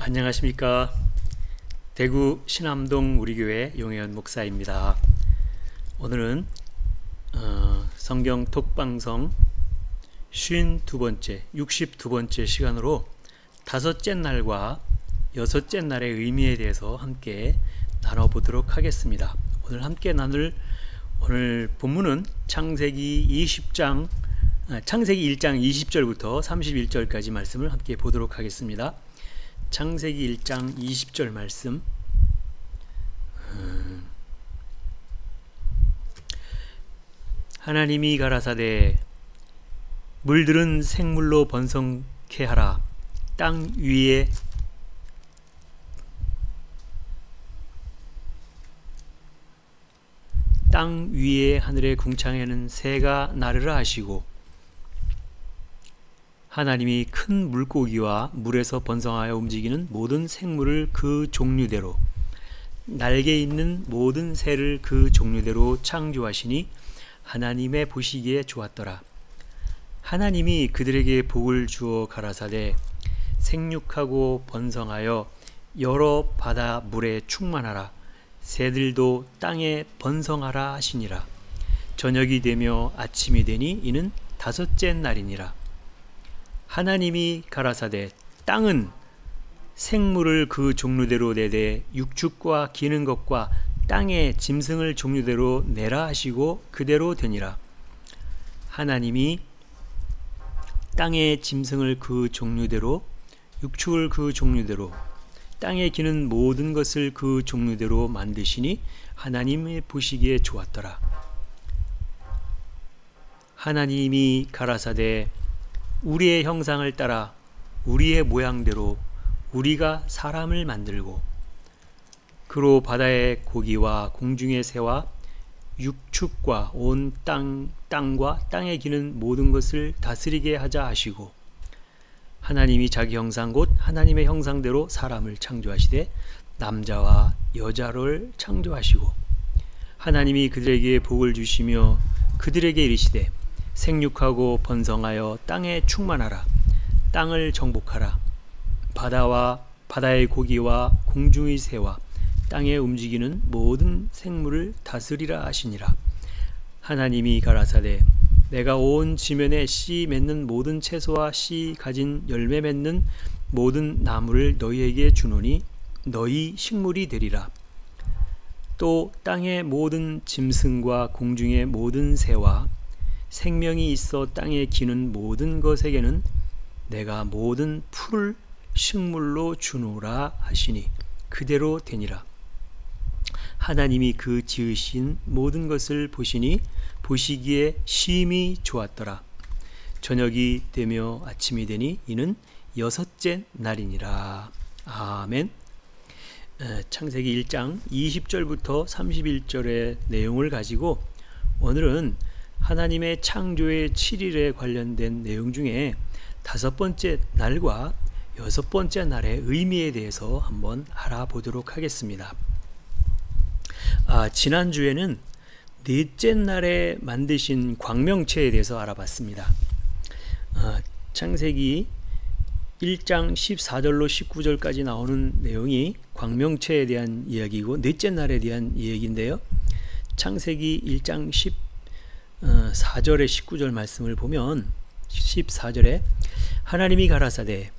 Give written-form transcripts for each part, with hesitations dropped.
안녕하십니까. 대구 신암동 우리교회 용혜연 목사입니다. 오늘은 성경 톡방송 52번째 62번째 시간으로 다섯째 날과 여섯째 날의 의미에 대해서 함께 나눠보도록 하겠습니다. 오늘 함께 나눌 본문은 창세기 1장 20절부터 31절까지 말씀을 함께 보도록 하겠습니다. 창세기 1장 20절 말씀. 하나님이 가라사대 물들은 생물로 번성케 하라. 땅 위에 하늘의 궁창에는 새가 나르라 하시고, 하나님이 큰 물고기와 물에서 번성하여 움직이는 모든 생물을 그 종류대로, 날개 있는 모든 새를 그 종류대로 창조하시니 하나님의 보시기에 좋았더라. 하나님이 그들에게 복을 주어 가라사대 생육하고 번성하여 여러 바다 물에 충만하라. 새들도 땅에 번성하라 하시니라. 저녁이 되며 아침이 되니 이는 다섯째 날이니라. 하나님이 가라사대 땅은 생물을 그 종류대로 내되 육축과 기는 것과 땅의 짐승을 종류대로 내라 하시고 그대로 되니라. 하나님이 땅의 짐승을 그 종류대로, 육축을 그 종류대로, 땅에 기는 모든 것을 그 종류대로 만드시니 하나님의 보시기에 좋았더라. 하나님이 가라사대 우리의 형상을 따라 우리의 모양대로 우리가 사람을 만들고 그로 바다의 고기와 공중의 새와 육축과 온 땅과 땅에 기는 모든 것을 다스리게 하자 하시고, 하나님이 자기 형상 곧 하나님의 형상대로 사람을 창조하시되 남자와 여자를 창조하시고, 하나님이 그들에게 복을 주시며 그들에게 이르시되 생육하고 번성하여 땅에 충만하라. 땅을 정복하라. 바다의 고기와 공중의 새와 땅에 움직이는 모든 생물을 다스리라 하시니라. 하나님이 가라사대 내가 온 지면에 씨 맺는 모든 채소와 씨 가진 열매 맺는 모든 나무를 너희에게 주노니 너희 식물이 되리라. 또 땅의 모든 짐승과 공중의 모든 새와 생명이 있어 땅에 기는 모든 것에게는 내가 모든 풀을 식물로 주노라 하시니 그대로 되니라. 하나님이 그 지으신 모든 것을 보시니 보시기에 심히 좋았더라. 저녁이 되며 아침이 되니 이는 여섯째 날이니라. 아멘. 창세기 1장 20절부터 31절의 내용을 가지고 오늘은 하나님의 창조의 7일에 관련된 내용 중에 다섯 번째 날과 여섯 번째 날의 의미에 대해서 한번 알아보도록 하겠습니다. 지난주에는 넷째 날에 만드신 광명체에 대해서 알아봤습니다. 창세기 1장 14절로 19절까지 나오는 내용이 광명체에 대한 이야기이고 넷째 날에 대한 이야기인데요. 창세기 1장 14절에 19절 말씀을 보면 14절에 하나님이 가라사대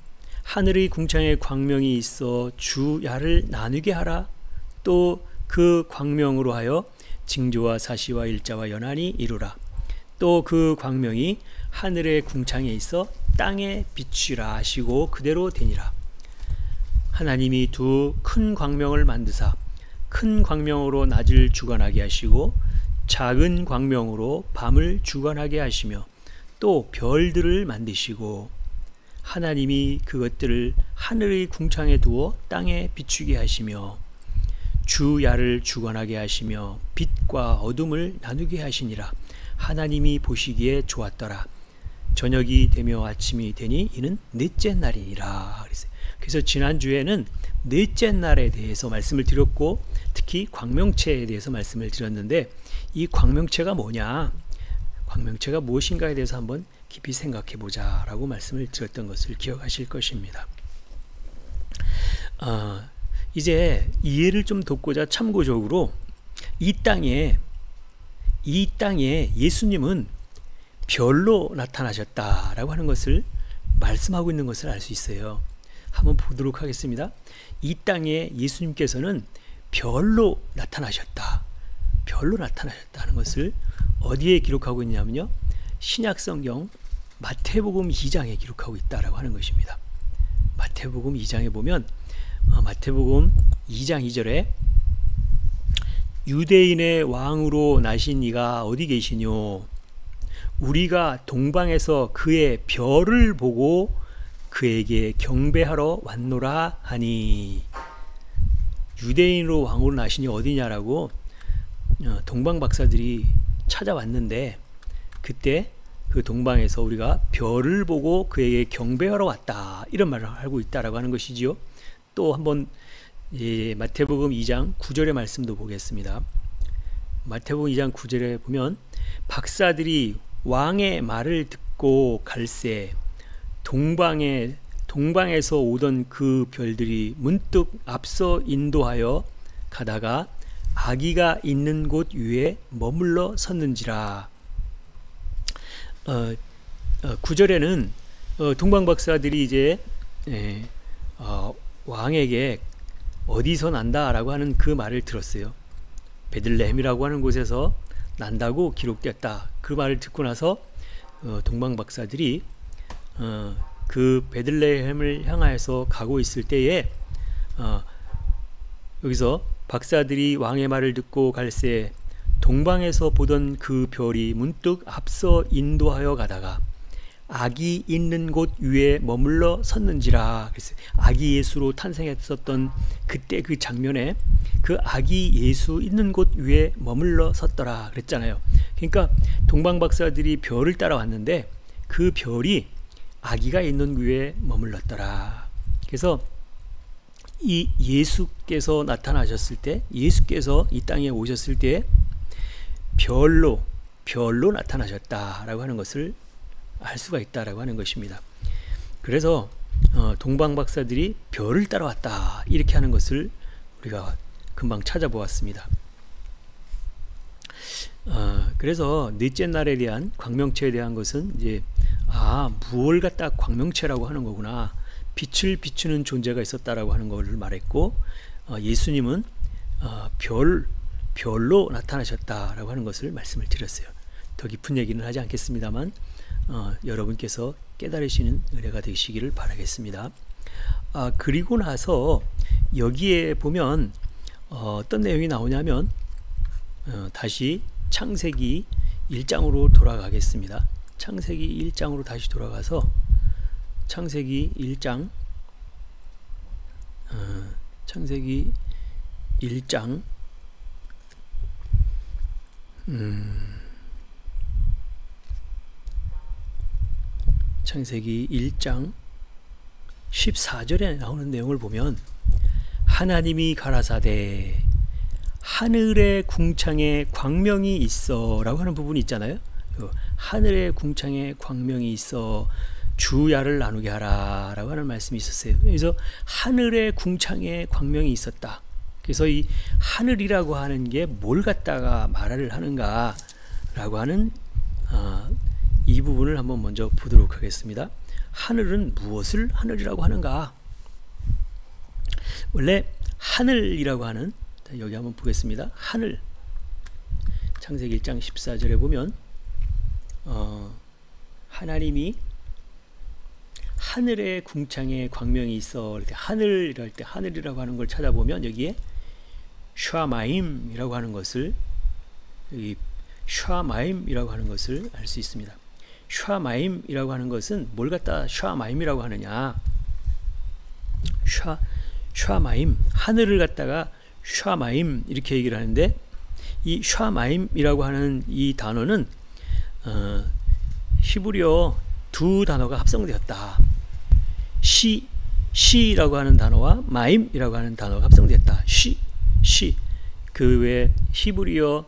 하늘의 궁창에 광명이 있어 주 야를 나누게 하라. 또 그 광명으로 하여 징조와 사시와 일자와 연한이 이루라. 또 그 광명이 하늘의 궁창에 있어 땅에 비추라 하시고 그대로 되니라. 하나님이 두 큰 광명을 만드사 큰 광명으로 낮을 주관하게 하시고 작은 광명으로 밤을 주관하게 하시며 또 별들을 만드시고 하나님이 그것들을 하늘의 궁창에 두어 땅에 비추게 하시며 주야를 주관하게 하시며 빛과 어둠을 나누게 하시니라. 하나님이 보시기에 좋았더라. 저녁이 되며 아침이 되니 이는 넷째 날이니라. 그래서 지난주에는 넷째 날에 대해서 말씀을 드렸고 특히 광명체에 대해서 말씀을 드렸는데 이 광명체가 뭐냐, 광명체가 무엇인가에 대해서 한번 깊이 생각해 보자 라고 말씀을 드렸던 것을 기억하실 것입니다. 이제 이해를 좀 돕고자 참고적으로 이 땅에 예수님은 별로 나타나셨다라고 하는 것을 말씀하고 있는 것을 알 수 있어요. 한번 보도록 하겠습니다. 이 땅에 예수님께서는 별로 나타나셨다. 별로 나타나셨다는 것을 어디에 기록하고 있냐면요. 신약성경 마태복음 2장에 기록하고 있다라고 하는 것입니다. 마태복음 2장에 보면 마태복음 2장 2절에 유대인의 왕으로 나신 이가 어디 계시뇨? 우리가 동방에서 그의 별을 보고 그에게 경배하러 왔노라 하니. 유대인으로 왕으로 나신 이 어디냐라고 동방 박사들이 찾아왔는데, 그때 그 동방에서 우리가 별을 보고 그에게 경배하러 왔다, 이런 말을 하고 있다라고 하는 것이지요. 또 한번 마태복음 2장 9절의 말씀도 보겠습니다. 마태복음 2장 9절에 보면 박사들이 왕의 말을 듣고 갈새 동방에서 오던 그 별들이 문득 앞서 인도하여 가다가 아기가 있는 곳 위에 머물러 섰는지라. 9절에는 동방 박사들이 이제 왕에게 어디서 난다라고 하는 그 말을 들었어요. 베들레헴이라고 하는 곳에서 난다고 기록되었다. 그 말을 듣고 나서 동방 박사들이 그 베들레헴을 향하여서 가고 있을 때에 여기서 박사들이 왕의 말을 듣고 갈새 동방에서 보던 그 별이 문득 앞서 인도하여 가다가 아기 있는 곳 위에 머물러 섰는지라. 그래서 아기 예수로 탄생했었던 그때 그 장면에 그 아기 예수 있는 곳 위에 머물러 섰더라 그랬잖아요. 그러니까 동방 박사들이 별을 따라왔는데 그 별이 아기가 있는 위에 머물렀더라. 그래서 이 예수께서 나타나셨을 때, 예수께서 이 땅에 오셨을 때 별로 나타나셨다라고 하는 것을 알 수가 있다라고 하는 것입니다. 그래서 동방 박사들이 별을 따라왔다, 이렇게 하는 것을 우리가 금방 찾아보았습니다. 그래서 넷째 날에 대한 광명체에 대한 것은 이제 무엇을 갖다 광명체라고 하는 거구나, 빛을 비추는 존재가 있었다라고 하는 것을 말했고, 예수님은 별로 나타나셨다라고 하는 것을 말씀을 드렸어요. 더 깊은 얘기는 하지 않겠습니다만 여러분께서 깨달으시는 은혜가 되시기를 바라겠습니다. 그리고 나서 여기에 보면 어떤 내용이 나오냐면 다시 창세기 1장으로 돌아가겠습니다. 창세기 1장으로 다시 돌아가서 창세기 1장 창세기 1장 창세기 1장 14절에 나오는 내용을 보면 하나님이 가라사대 하늘의 궁창에 광명이 있어 라고 하는 부분이 있잖아요. 하늘의 궁창에 광명이 있어 주야를 나누게 하라 라고 하는 말씀이 있었어요. 그래서 하늘의 궁창에 광명이 있었다. 그래서 이 하늘이라고 하는 게 뭘 갖다가 말을 하는가 라고 하는 이 부분을 한번 먼저 보도록 하겠습니다. 하늘은 무엇을 하늘이라고 하는가? 원래 하늘이라고 하는, 여기 한번 보겠습니다. 하늘, 창세기 1장 14절에 보면 하나님이 하늘의 궁창에 광명이 있어, 하늘 이럴 때 하늘이라고 하는 걸 찾아보면 여기에 샤마임이라고 하는 것을, 여기 샤마임이라고 하는 것을 알 수 있습니다. 샤마임이라고 하는 것은 뭘 갖다 샤마임이라고 하느냐? 샤마임, 하늘을 갖다가 샤마임 이렇게 얘기를 하는데, 이 샤마임이라고 하는 이 단어는 히브리어 두 단어가 합성되었다. 시라고 하는 단어와 마임이라고 하는 단어가 합성되었다. 그 외 히브리어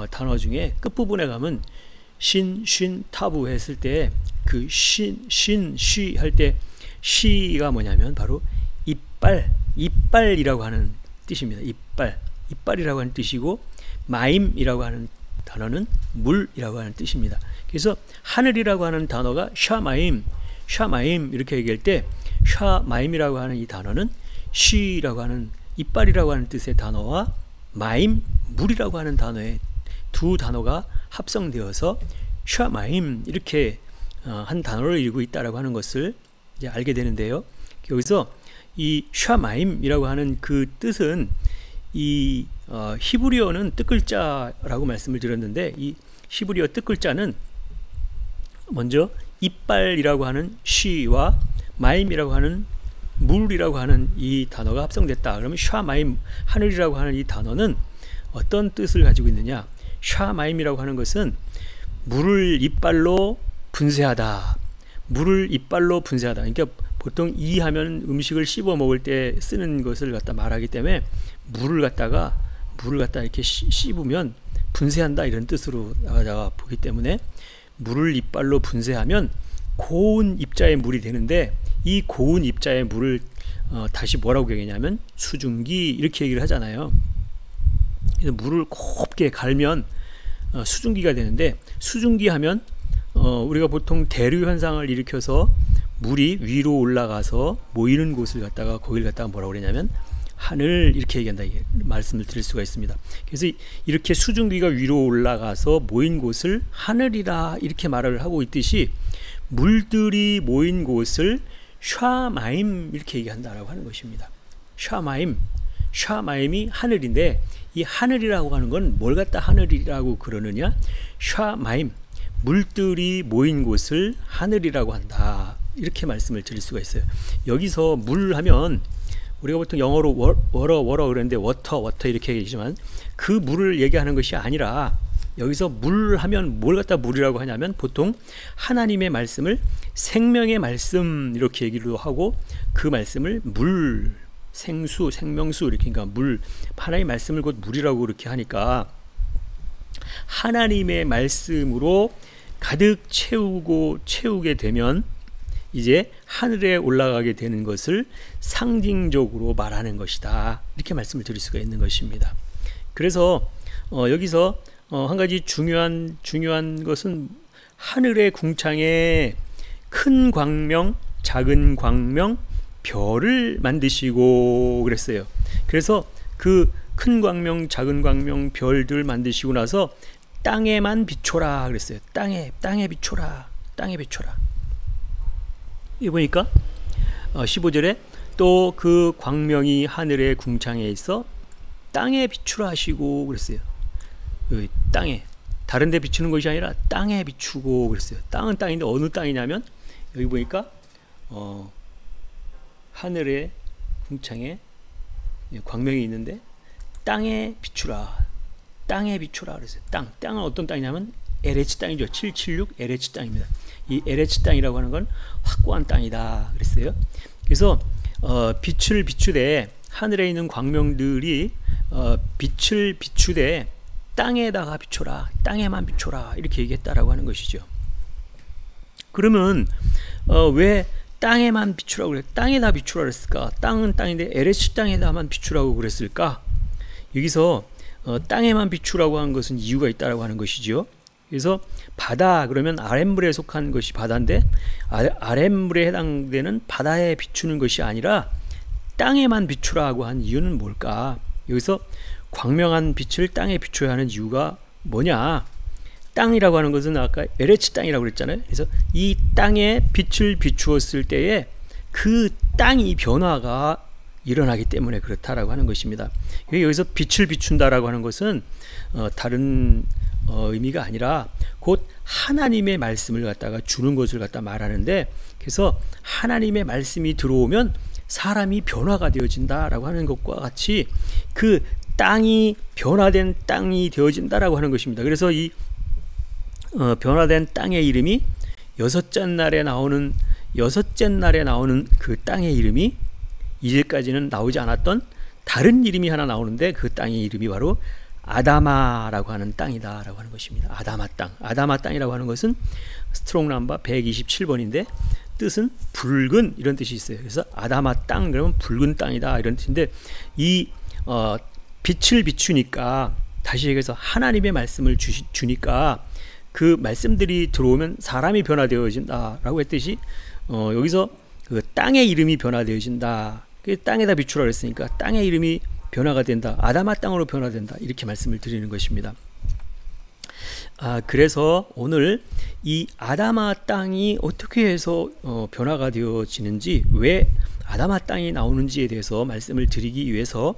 단어 중에 끝부분에 가면 신, 쉰, 타부 했을 때 그 신, 쉬 할 때 시가 뭐냐면 바로 이빨, 이빨이라고 하는 뜻입니다. 이빨이라고 하는 뜻이고, 마임이라고 하는 단어는 물이라고 하는 뜻입니다. 그래서 하늘이라고 하는 단어가 샤마임 이렇게 얘기할 때, 샤마임이라고 하는 이 단어는 쉬라고 하는 이빨이라고 하는 뜻의 단어와 마임, 물이라고 하는 단어의 두 단어가 합성되어서 샤마임 이렇게 한 단어를 이루고 있다라고 하는 것을 이제 알게 되는데요. 여기서 이 샤마임이라고 하는 그 뜻은 이 히브리어는 뜻글자라고 말씀을 드렸는데, 이 히브리어 뜻글자는 먼저 이빨이라고 하는 쉬와 마임이라고 하는 물이라고 하는 이 단어가 합성됐다. 그러면 샤마임, 하늘이라고 하는 이 단어는 어떤 뜻을 가지고 있느냐? 샤마임이라고 하는 것은 물을 이빨로 분쇄하다. 물을 이빨로 분쇄하다. 그러니까 보통 이 하면 음식을 씹어 먹을 때 쓰는 것을 갖다 말하기 때문에 물을 갖다가 이렇게 씹으면 분쇄한다 이런 뜻으로 나가 보기 때문에 물을 이빨로 분쇄하면 고운 입자의 물이 되는데, 이 고운 입자의 물을 다시 뭐라고 얘기하냐면 수증기 이렇게 얘기를 하잖아요. 그래서 물을 곱게 갈면 수증기가 되는데, 수증기 하면 우리가 보통 대류 현상을 일으켜서 물이 위로 올라가서 모이는 곳을 갖다가 거기를 갖다가 뭐라고 그러냐면 하늘 이렇게 얘기한다, 이게 말씀을 드릴 수가 있습니다. 그래서 이렇게 수증기가 위로 올라가서 모인 곳을 하늘이라 이렇게 말을 하고 있듯이, 물들이 모인 곳을 샤마임 이렇게 얘기한다라고 하는 것입니다. 샤마임이 하늘인데, 이 하늘이라고 하는 건 뭘 갖다 하늘이라고 그러느냐? 샤마임, 물들이 모인 곳을 하늘이라고 한다, 이렇게 말씀을 드릴 수가 있어요. 여기서 물 하면 우리가 보통 영어로 워터 그러는데 워터 이렇게 얘기하지만, 그 물을 얘기하는 것이 아니라 여기서 물 하면 뭘 갖다 물이라고 하냐면, 보통 하나님의 말씀을 생명의 말씀 이렇게 얘기를 하고, 그 말씀을 물, 생수, 생명수 이렇게, 그러니까 물, 하나님의 말씀을 곧 물이라고 그렇게 하니까, 하나님의 말씀으로 가득 채우게 되면 이제 하늘에 올라가게 되는 것을 상징적으로 말하는 것이다, 이렇게 말씀을 드릴 수가 있는 것입니다. 그래서 여기서 한 가지 중요한 것은, 하늘의 궁창에 큰 광명, 작은 광명, 별을 만드시고 그랬어요. 그래서 그 큰 광명, 작은 광명, 별들 만드시고 나서 땅에만 비춰라 그랬어요. 땅에 비춰라. 이 보니까 15절에 또 그 광명이 하늘의 궁창에 있어 땅에 비추라 하시고 그랬어요. 여기 땅에, 다른 데 비추는 것이 아니라 땅에 비추고 그랬어요. 땅은 땅인데 어느 땅이냐면, 여기 보니까 하늘의 궁창에 광명이 있는데 땅에 비추라 그랬어요. 땅은 어떤 땅이냐면 LH 땅이죠. 776 LH 땅입니다. 이 LH 땅이라고 하는 건 확고한 땅이다 그랬어요. 그래서 빛을 비추되, 하늘에 있는 광명들이 빛을 비추되 땅에다가 비춰라, 땅에만 비춰라 이렇게 얘기했다라고 하는 것이죠. 그러면 왜 땅에만 비추라고 그래? 땅에다 비추라 그랬을까? 땅은 땅인데 LH 땅에다만 비추라고 그랬을까? 여기서 땅에만 비추라고 하는 것은 이유가 있다라고 하는 것이죠. 그래서 바다 그러면 아랫물에 속한 것이 바다인데, 아랫물에 해당되는 바다에 비추는 것이 아니라 땅에만 비추라고 한 이유는 뭘까? 여기서 광명한 빛을 땅에 비춰야 하는 이유가 뭐냐? 땅이라고 하는 것은 아까 LH 땅이라고 그랬잖아요. 그래서 이 땅에 빛을 비추었을 때에 그 땅이 변화가 일어나기 때문에 그렇다라고 하는 것입니다. 여기서 빛을 비춘다라고 하는 것은 다른 의미가 아니라 곧 하나님의 말씀을 갖다가 주는 것을 갖다 말하는데, 그래서 하나님의 말씀이 들어오면 사람이 변화가 되어진다라고 하는 것과 같이 그 땅이 변화된 땅이 되어진다라고 하는 것입니다. 그래서 이 변화된 땅의 이름이 여섯째 날에 나오는 그 땅의 이름이 이제까지는 나오지 않았던 다른 이름이 하나 나오는데, 그 땅의 이름이 바로 아다마라고 하는 땅이다라고 하는 것입니다. 아다마 땅. 아다마 땅이라고 하는 것은 스트롱 넘버 127번인데 뜻은 붉은 이런 뜻이 있어요. 그래서 아담아 땅 그러면 붉은 땅이다 이런 뜻인데 이 빛을 비추니까 다시 얘기해서 하나님의 말씀을 주니까 그 말씀들이 들어오면 사람이 변화되어진다라고 했듯이 여기서 그 땅의 이름이 변화되어진다. 땅에다 비추라 그랬으니까 땅의 이름이 변화가 된다. 아담아 땅으로 변화된다. 이렇게 말씀을 드리는 것입니다. 그래서 오늘 이 아담아 땅이 어떻게 해서 변화가 되어지는지, 왜 아담아 땅이 나오는지에 대해서 말씀을 드리기 위해서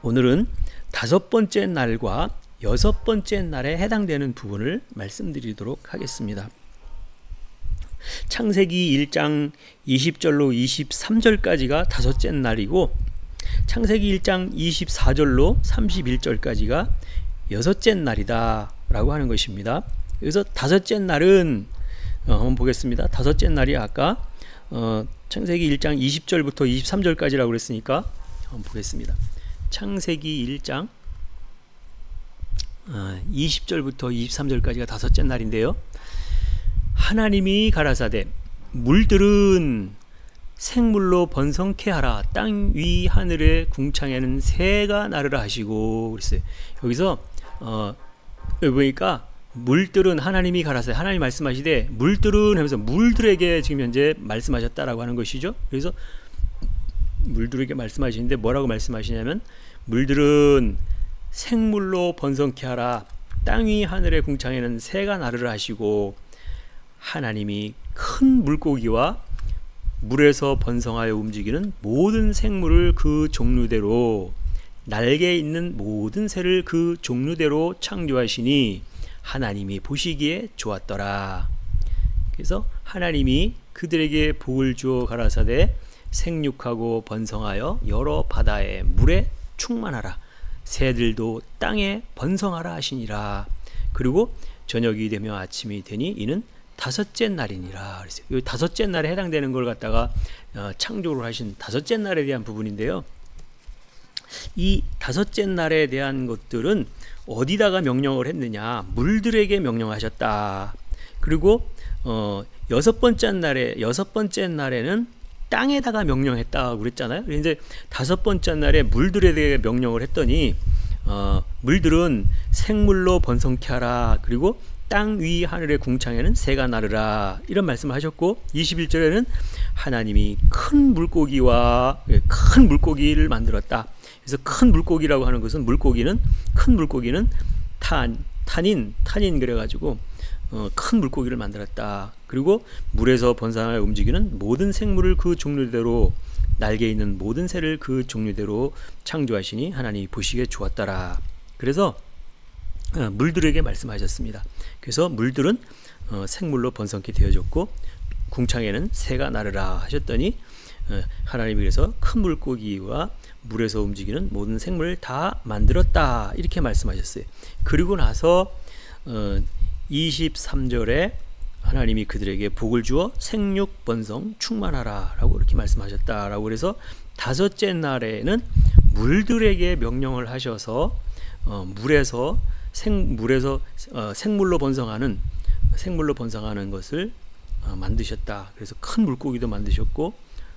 오늘은 5번째 날과 6번째 날에 해당되는 부분을 말씀드리도록 하겠습니다. 창세기 1장 20절로 23절까지가 5째 날이고 창세기 1장 24절로 31절까지가 6째 날이다 라고 하는 것입니다. 그래서 5째 날은 한번 보겠습니다. 5째 날이 아까 창세기 1장 20절부터 23절까지라고 그랬으니까 한번 보겠습니다. 창세기 1장 20절부터 23절까지가 5째 날인데요. 하나님이 가라사대 물들은 생물로 번성케 하라. 땅 위 하늘의 궁창에는 새가 나르라 하시고 그랬어요. 여기서 여기 보니까 물들은 하나님이 가라사대, 하나님 말씀하시되 물들은 하면서 물들에게 지금 현재 말씀하셨다라고 하는 것이죠. 그래서 물들에게 말씀하시는데 뭐라고 말씀하시냐면 물들은 생물로 번성케 하라. 땅 위 하늘의 궁창에는 새가 나르라 하시고 하나님이 큰 물고기와 물에서 번성하여 움직이는 모든 생물을 그 종류대로 날개 있는 모든 새를 그 종류대로 창조하시니 하나님이 보시기에 좋았더라. 그래서 하나님이 그들에게 복을 주어 가라사대 생육하고 번성하여 여러 바다의 물에 충만하라. 새들도 땅에 번성하라 하시니라. 그리고 저녁이 되며 아침이 되니 이는 5째 날이니라 그랬어요. 이 5째 날에 해당되는 걸 갖다가 창조를 하신 5째 날에 대한 부분인데요. 이 5째 날에 대한 것들은 어디다가 명령을 했느냐? 물들에게 명령하셨다. 그리고 6번째 날에는 땅에다가 명령했다고 그랬잖아요. 이제 5번째 날에 물들에게 명령을 했더니 물들은 생물로 번성케 하라. 그리고 땅 위 하늘의 궁창에는 새가 나르라. 이런 말씀을 하셨고 21절에는 하나님이 큰 물고기를 만들었다. 그래서 큰 물고기라고 하는 것은 큰 물고기는 탄인 그래가지고 큰 물고기를 만들었다. 그리고 물에서 번성하여 움직이는 모든 생물을 그 종류대로 날개 있는 모든 새를 그 종류대로 창조하시니 하나님이 보시기에 좋았더라. 그래서 물들에게 말씀하셨습니다. 그래서 물들은 생물로 번성케 되어졌고 궁창에는 새가 나르라 하셨더니 하나님이 그래서 큰 물고기와 물에서 움직이는 모든 생물을 다 만들었다 이렇게 말씀하셨어요. 그리고 나서 23절에 하나님이 그들에게 복을 주어 생육 번성 충만하라 라고 이렇게 말씀하셨다라고 그래서 5째 날에는 물들에게 명령을 하셔서 물에서 생물로 번성하는 것을 만드셨다. 그래서 큰 물고기도 만드셨고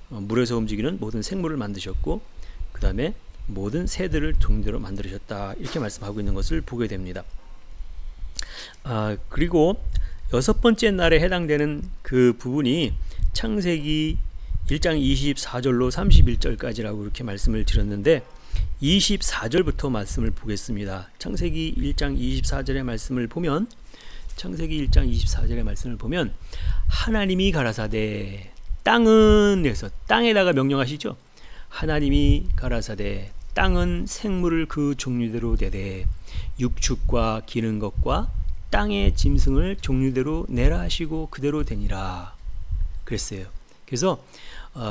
물에서 움직이는 모든 생물을 만드셨고 그 다음에 모든 새들을 종류대로 만드셨다. 이렇게 말씀하고 있는 것을 보게 됩니다. 그리고 6번째 날에 해당되는 그 부분이 창세기 1장 24절로 31절까지라고 이렇게 말씀을 드렸는데 24절부터 말씀을 보겠습니다. 창세기 1장 24절의 말씀을 보면 하나님이 가라사대 땅은 해서 땅에다가 명령하시죠. 하나님이 가라사대 땅은 생물을 그 종류대로 되되 육축과 기는 것과 땅의 짐승을 종류대로 내라 하시고 그대로 되니라 그랬어요. 그래서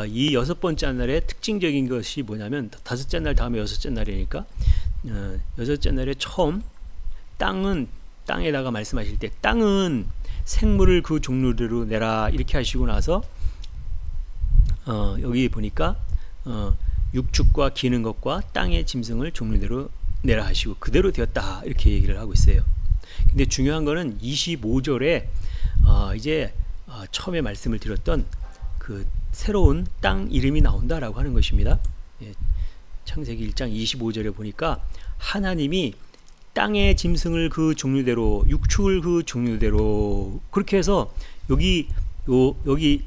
이 6번째 날의 특징적인 것이 뭐냐면 5째 날 다음에 6째 날이니까 6째 날에 처음 땅에다가 말씀하실 때 땅은 생물을 그 종류대로 내라 이렇게 하시고 나서 여기 보니까 육축과 기는 것과 땅의 짐승을 종류대로 내라 하시고 그대로 되었다 이렇게 얘기를 하고 있어요. 근데 중요한 거는 25절에 이제 처음에 말씀을 드렸던 그 새로운 땅 이름이 나온다라고 하는 것입니다. 예, 창세기 1장 25절에 보니까 하나님이 땅의 짐승을 그 종류대로, 육축을 그 종류대로, 그렇게 해서 여기 1장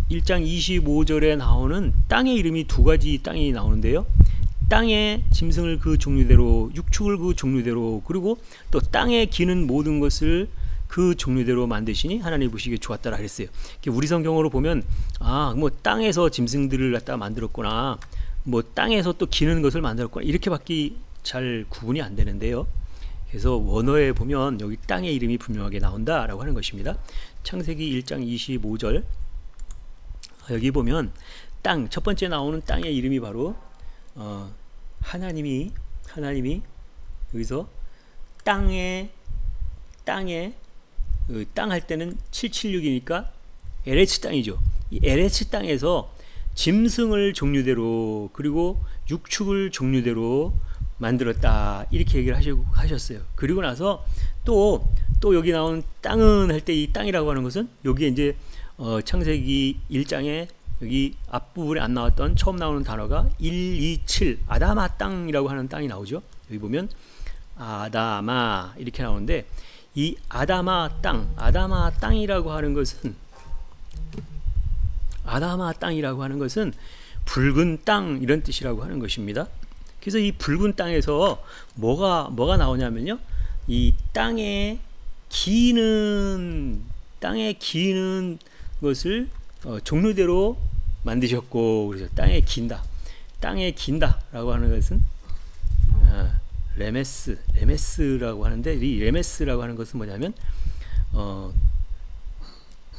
25절에 나오는 땅의 이름이 두 가지 땅이 나오는데요. 땅의 짐승을 그 종류대로, 육축을 그 종류대로, 그리고 또 땅에 기는 모든 것을 그 종류대로 만드시니 하나님 보시기에 좋았다라 그랬어요. 우리 성경으로 보면 뭐 땅에서 짐승들을 갖다 만들었구나, 뭐 땅에서 또 기는 것을 만들었구나, 이렇게밖에 잘 구분이 안 되는데요. 그래서 원어에 보면 여기 땅의 이름이 분명하게 나온다라고 하는 것입니다. 창세기 1장 25절 여기 보면 땅, 첫 번째 나오는 땅의 이름이 바로 하나님이 여기서 땅 할 때는 776이니까 에레츠 땅이죠. 이 에레츠 땅에서 짐승을 종류대로, 그리고 육축을 종류대로 만들었다, 이렇게 얘기를 하셨어요. 그리고 나서 또 여기 나온 땅은 할 때 이 땅이라고 하는 것은 여기에 이제 창세기 1장에 여기 앞부분에 안 나왔던 처음 나오는 단어가 127 아다마 땅이라고 하는 땅이 나오죠. 여기 보면 아다마 이렇게 나오는데, 이 아다마 땅이라고 하는 것은 붉은 땅, 이런 뜻이라고 하는 것입니다. 그래서 이 붉은 땅에서 뭐가 나오냐면요, 이 땅에 기는 것을 종류대로 만드셨고, 그래서 땅에 긴다라고 하는 것은 레메스라고 하는데, 이 레메스라고 하는 것은 뭐냐면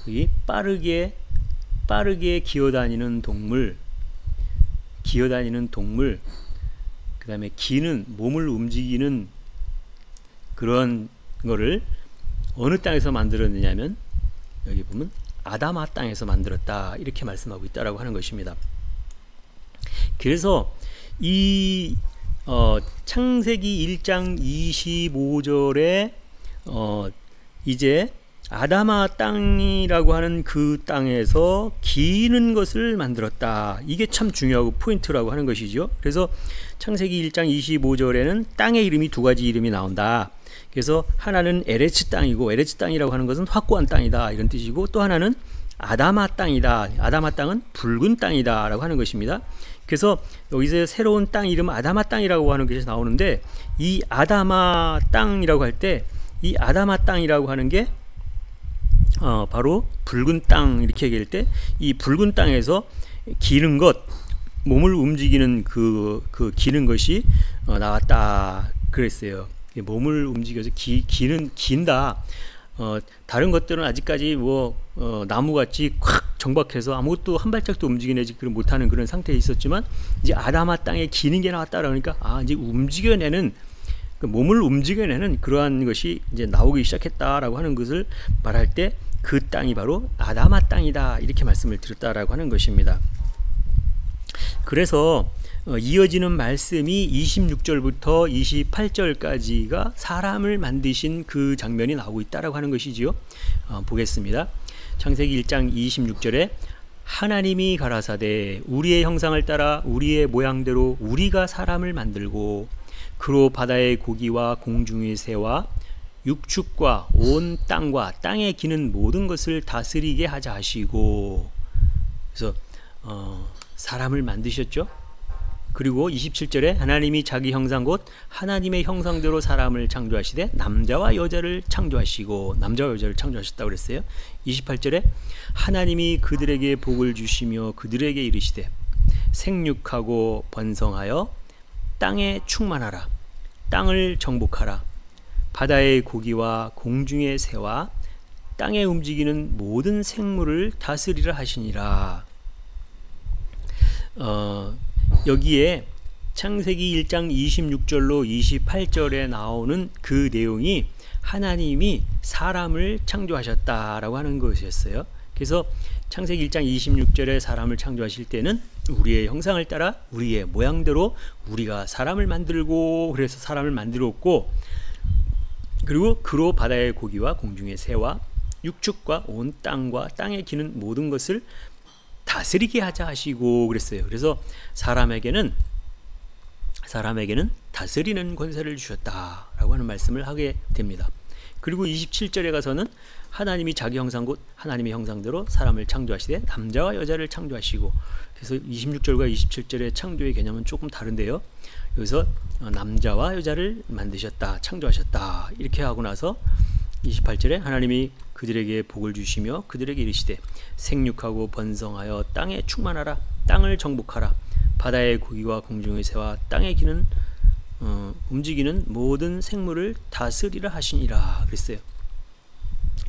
이 빠르게 기어다니는 동물, 그 다음에 기는, 몸을 움직이는 그런 거를 어느 땅에서 만들었느냐면 여기 보면 아다마 땅에서 만들었다, 이렇게 말씀하고 있다라고 하는 것입니다. 그래서 이 창세기 1장 25절에 이제 아다마 땅이라고 하는 그 땅에서 기는 것을 만들었다, 이게 참 중요하고 포인트라고 하는 것이죠. 그래서 창세기 1장 25절에는 땅의 이름이 두 가지 이름이 나온다. 그래서 하나는 에레츠 땅이고, 에레츠 땅이라고 하는 것은 확고한 땅이다, 이런 뜻이고, 또 하나는 아다마 땅이다, 아다마 땅은 붉은 땅이다 라고 하는 것입니다. 그래서 여기서 새로운 땅 이름 아다마 땅이라고 하는 것이 나오는데, 이 아다마 땅이라고 할 때 이 아다마 땅이라고 하는 게 바로 붉은 땅, 이렇게 얘기할 때 이 붉은 땅에서 기는 것, 몸을 움직이는 그 기는 것이 나왔다 그랬어요. 몸을 움직여서 긴다. 다른 것들은 아직까지 나무같이 콱 정박해서 아무것도 한 발짝도 움직여내지 못하는 그런 상태에 있었지만, 이제 아다마 땅에 기는 게 나왔다 그러니까 이제 몸을 움직여내는 그러한 것이 이제 나오기 시작했다라고 하는 것을 말할 때 그 땅이 바로 아다마 땅이다, 이렇게 말씀을 드렸다라고 하는 것입니다. 그래서 이어지는 말씀이 26절부터 28절까지가 사람을 만드신 그 장면이 나오고 있다라고 하는 것이지요. 보겠습니다. 창세기 1장 26절에 하나님이 가라사대 우리의 형상을 따라 우리의 모양대로 우리가 사람을 만들고 그로 바다의 고기와 공중의 새와 육축과 온 땅과 땅에 기는 모든 것을 다스리게 하자 하시고, 그래서 사람을 만드셨죠. 그리고 27절에 하나님이 자기 형상 곧 하나님의 형상대로 사람을 창조하시되 남자와 여자를 창조하시고, 남자와 여자를 창조하셨다고 그랬어요. 28절에 하나님이 그들에게 복을 주시며 그들에게 이르시되 생육하고 번성하여 땅에 충만하라, 땅을 정복하라, 바다의 고기와 공중의 새와 땅에 움직이는 모든 생물을 다스리라 하시니라. 여기에 창세기 1장 26절로 28절에 나오는 그 내용이 하나님이 사람을 창조하셨다라고 하는 것이었어요. 그래서 창세기 1장 26절에 사람을 창조하실 때는 우리의 형상을 따라 우리의 모양대로 우리가 사람을 만들고, 그래서 사람을 만들었고, 그리고 그로 바다의 고기와 공중의 새와 육축과 온 땅과 땅에 기는 모든 것을 다스리게 하자 하시고 그랬어요. 그래서 사람에게는 다스리는 권세를 주셨다라고 하는 말씀을 하게 됩니다. 그리고 27절에 가서는 하나님이 자기 형상 곧 하나님의 형상대로 사람을 창조하시되 남자와 여자를 창조하시고, 그래서 26절과 27절의 창조의 개념은 조금 다른데요. 여기서 남자와 여자를 만드셨다, 창조하셨다 이렇게 하고 나서 28절에 하나님이 그들에게 복을 주시며 그들에게 이르시되 생육하고 번성하여 땅에 충만하라, 땅을 정복하라, 바다의 고기와 공중의 새와 땅에 기는 움직이는 모든 생물을 다스리라 하시니라 그랬어요.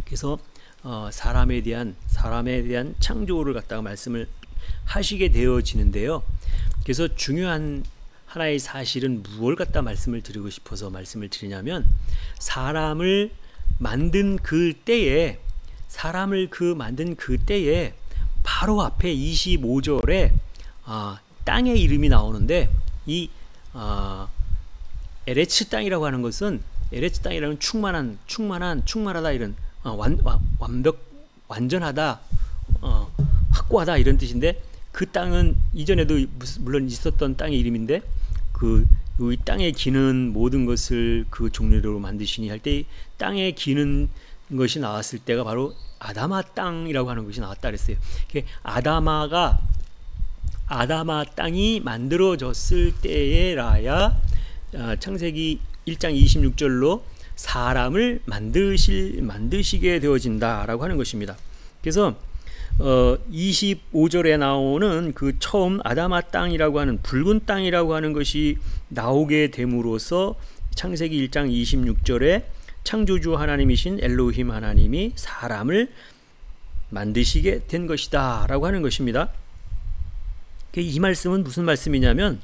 그래서 사람에 대한 창조를 갖다가 말씀을 하시게 되어지는데요. 그래서 중요한 하나의 사실은 무엇을 갖다 말씀을 드리고 싶어서 말씀을 드리냐면, 사람을 만든 그 때에 바로 앞에 25절에 땅의 이름이 나오는데, 이 에레츠 땅이라고 하는 것은, 에레츠 땅이라는 충만하다 이런 완전하다, 확고하다 이런 뜻인데, 그 땅은 이전에도 물론 있었던 땅의 이름인데, 이 땅에 기는 모든 것을 그 종류로 만드시니 할 때 땅에 기는 것이 나왔을 때가 바로 아다마 땅이라고 하는 것이 나왔다 그랬어요. 아다마 땅이 만들어졌을 때에라야 창세기 1장 26절로 사람을 만드시게 되어진다라고 하는 것입니다. 그래서 25절에 나오는 그 처음 아다마 땅이라고 하는 붉은 땅이라고 하는 것이 나오게 됨으로써 창세기 1장 26절에 창조주 하나님이신 엘로힘 하나님이 사람을 만드시게 된 것이다 라고 하는 것입니다. 이 말씀은 무슨 말씀이냐면,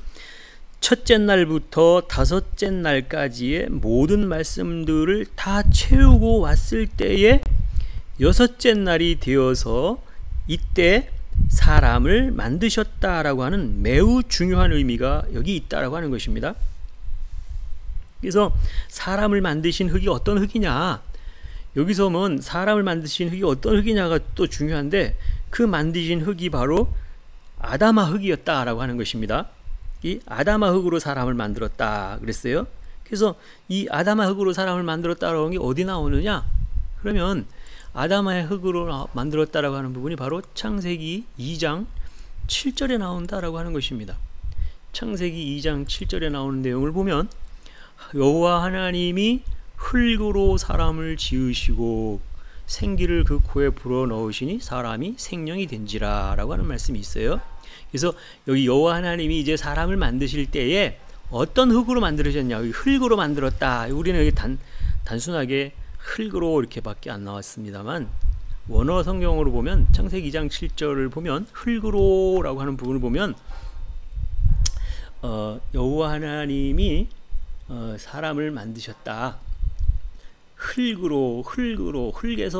첫째 날부터 다섯째 날까지의 모든 말씀들을 다 채우고 왔을 때에 여섯째 날이 되어서 이때 사람을 만드셨다라고 하는 매우 중요한 의미가 여기 있다라고 하는 것입니다. 그래서 사람을 만드신 흙이 어떤 흙이냐, 여기서 보면 사람을 만드신 흙이 어떤 흙이냐가 또 중요한데, 그 만드신 흙이 바로 아다마 흙이었다라고 하는 것입니다. 이 아다마 흙으로 사람을 만들었다 그랬어요. 그래서 이 아다마 흙으로 사람을 만들었다라고 하는 게 어디 나오느냐, 그러면 아다마의 흙으로 만들었다라고 하는 부분이 바로 창세기 2장 7절에 나온다라고 하는 것입니다. 창세기 2장 7절에 나오는 내용을 보면, 여호와 하나님이 흙으로 사람을 지으시고 생기를 그 코에 불어 넣으시니 사람이 생명이 된지라 라고 하는 말씀이 있어요. 그래서 여기 여호와 하나님이 이제 사람을 만드실 때에 어떤 흙으로 만들으셨냐, 흙으로 만들었다. 우리는 여기 단순하게 흙으로 이렇게 밖에 안 나왔습니다만, 원어 성경으로 보면 창세기 2장 7절을 보면 흙으로 라고 하는 부분을 보면 여호와 하나님이 사람을 만드셨다. 흙에서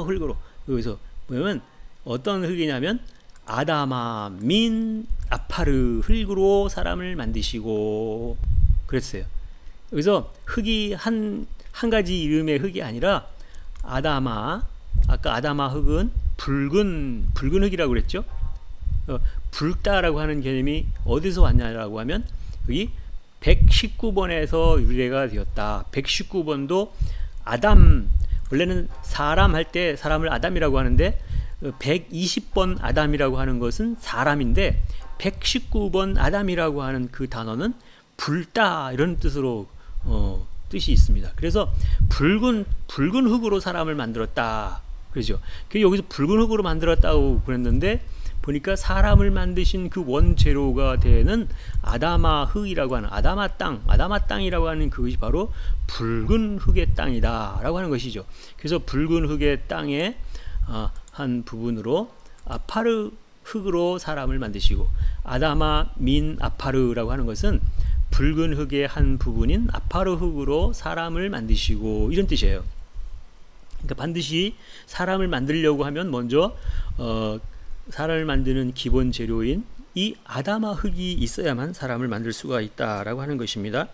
흙으로. 여기서 보면 어떤 흙이냐면 아다마 민 아파르, 흙으로 사람을 만드시고 그랬어요. 여기서 흙이 한 가지 이름의 흙이 아니라 아까 아다마 흙은 붉은 흙이라고 그랬죠. 붉다라고 하는 개념이 어디서 왔냐라고 하면 여기 119번에서 유래가 되었다. 119번도 아담, 원래는 사람 할 때 사람을 아담이라고 하는데 120번 아담이라고 하는 것은 사람인데 119번 아담이라고 하는 그 단어는 붉다 이런 뜻으로 뜻이 있습니다. 그래서 붉은 흙으로 사람을 만들었다. 그렇죠. 여기서 붉은 흙으로 만들었다고 그랬는데 보니까 사람을 만드신 그 원재료가 되는 아다마 흙이라고 하는 아다마 땅이라고 하는 그것이 바로 붉은 흙의 땅이다 라고 하는 것이죠. 그래서 붉은 흙의 땅의 한 부분으로 아파르 흙으로 사람을 만드시고, 아다마 민 아파르라고 하는 것은 붉은 흙의 한 부분인 아파르 흙으로 사람을 만드시고 이런 뜻이에요. 그러니까 반드시 사람을 만들려고 하면 먼저 사람을 만드는 기본 재료인 이 아다마 흙이 있어야만 사람을 만들 수가 있다라고 하는 것입니다.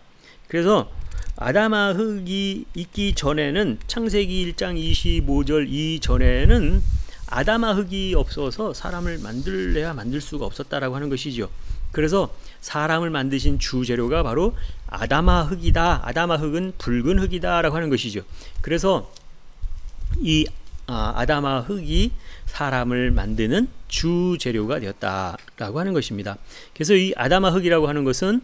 그래서 아다마 흙이 있기 전에는 창세기 1장 25절 이전에는 아담아 흙이 없어서 사람을 만들래야 만들 수가 없었다라고 하는 것이죠. 그래서 사람을 만드신 주재료가 바로 아담아 흙이다. 아담아 흙은 붉은 흙이다라고 하는 것이죠. 그래서 이 아담아 흙이 사람을 만드는 주재료가 되었다라고 하는 것입니다. 그래서 이 아담아 흙이라고 하는 것은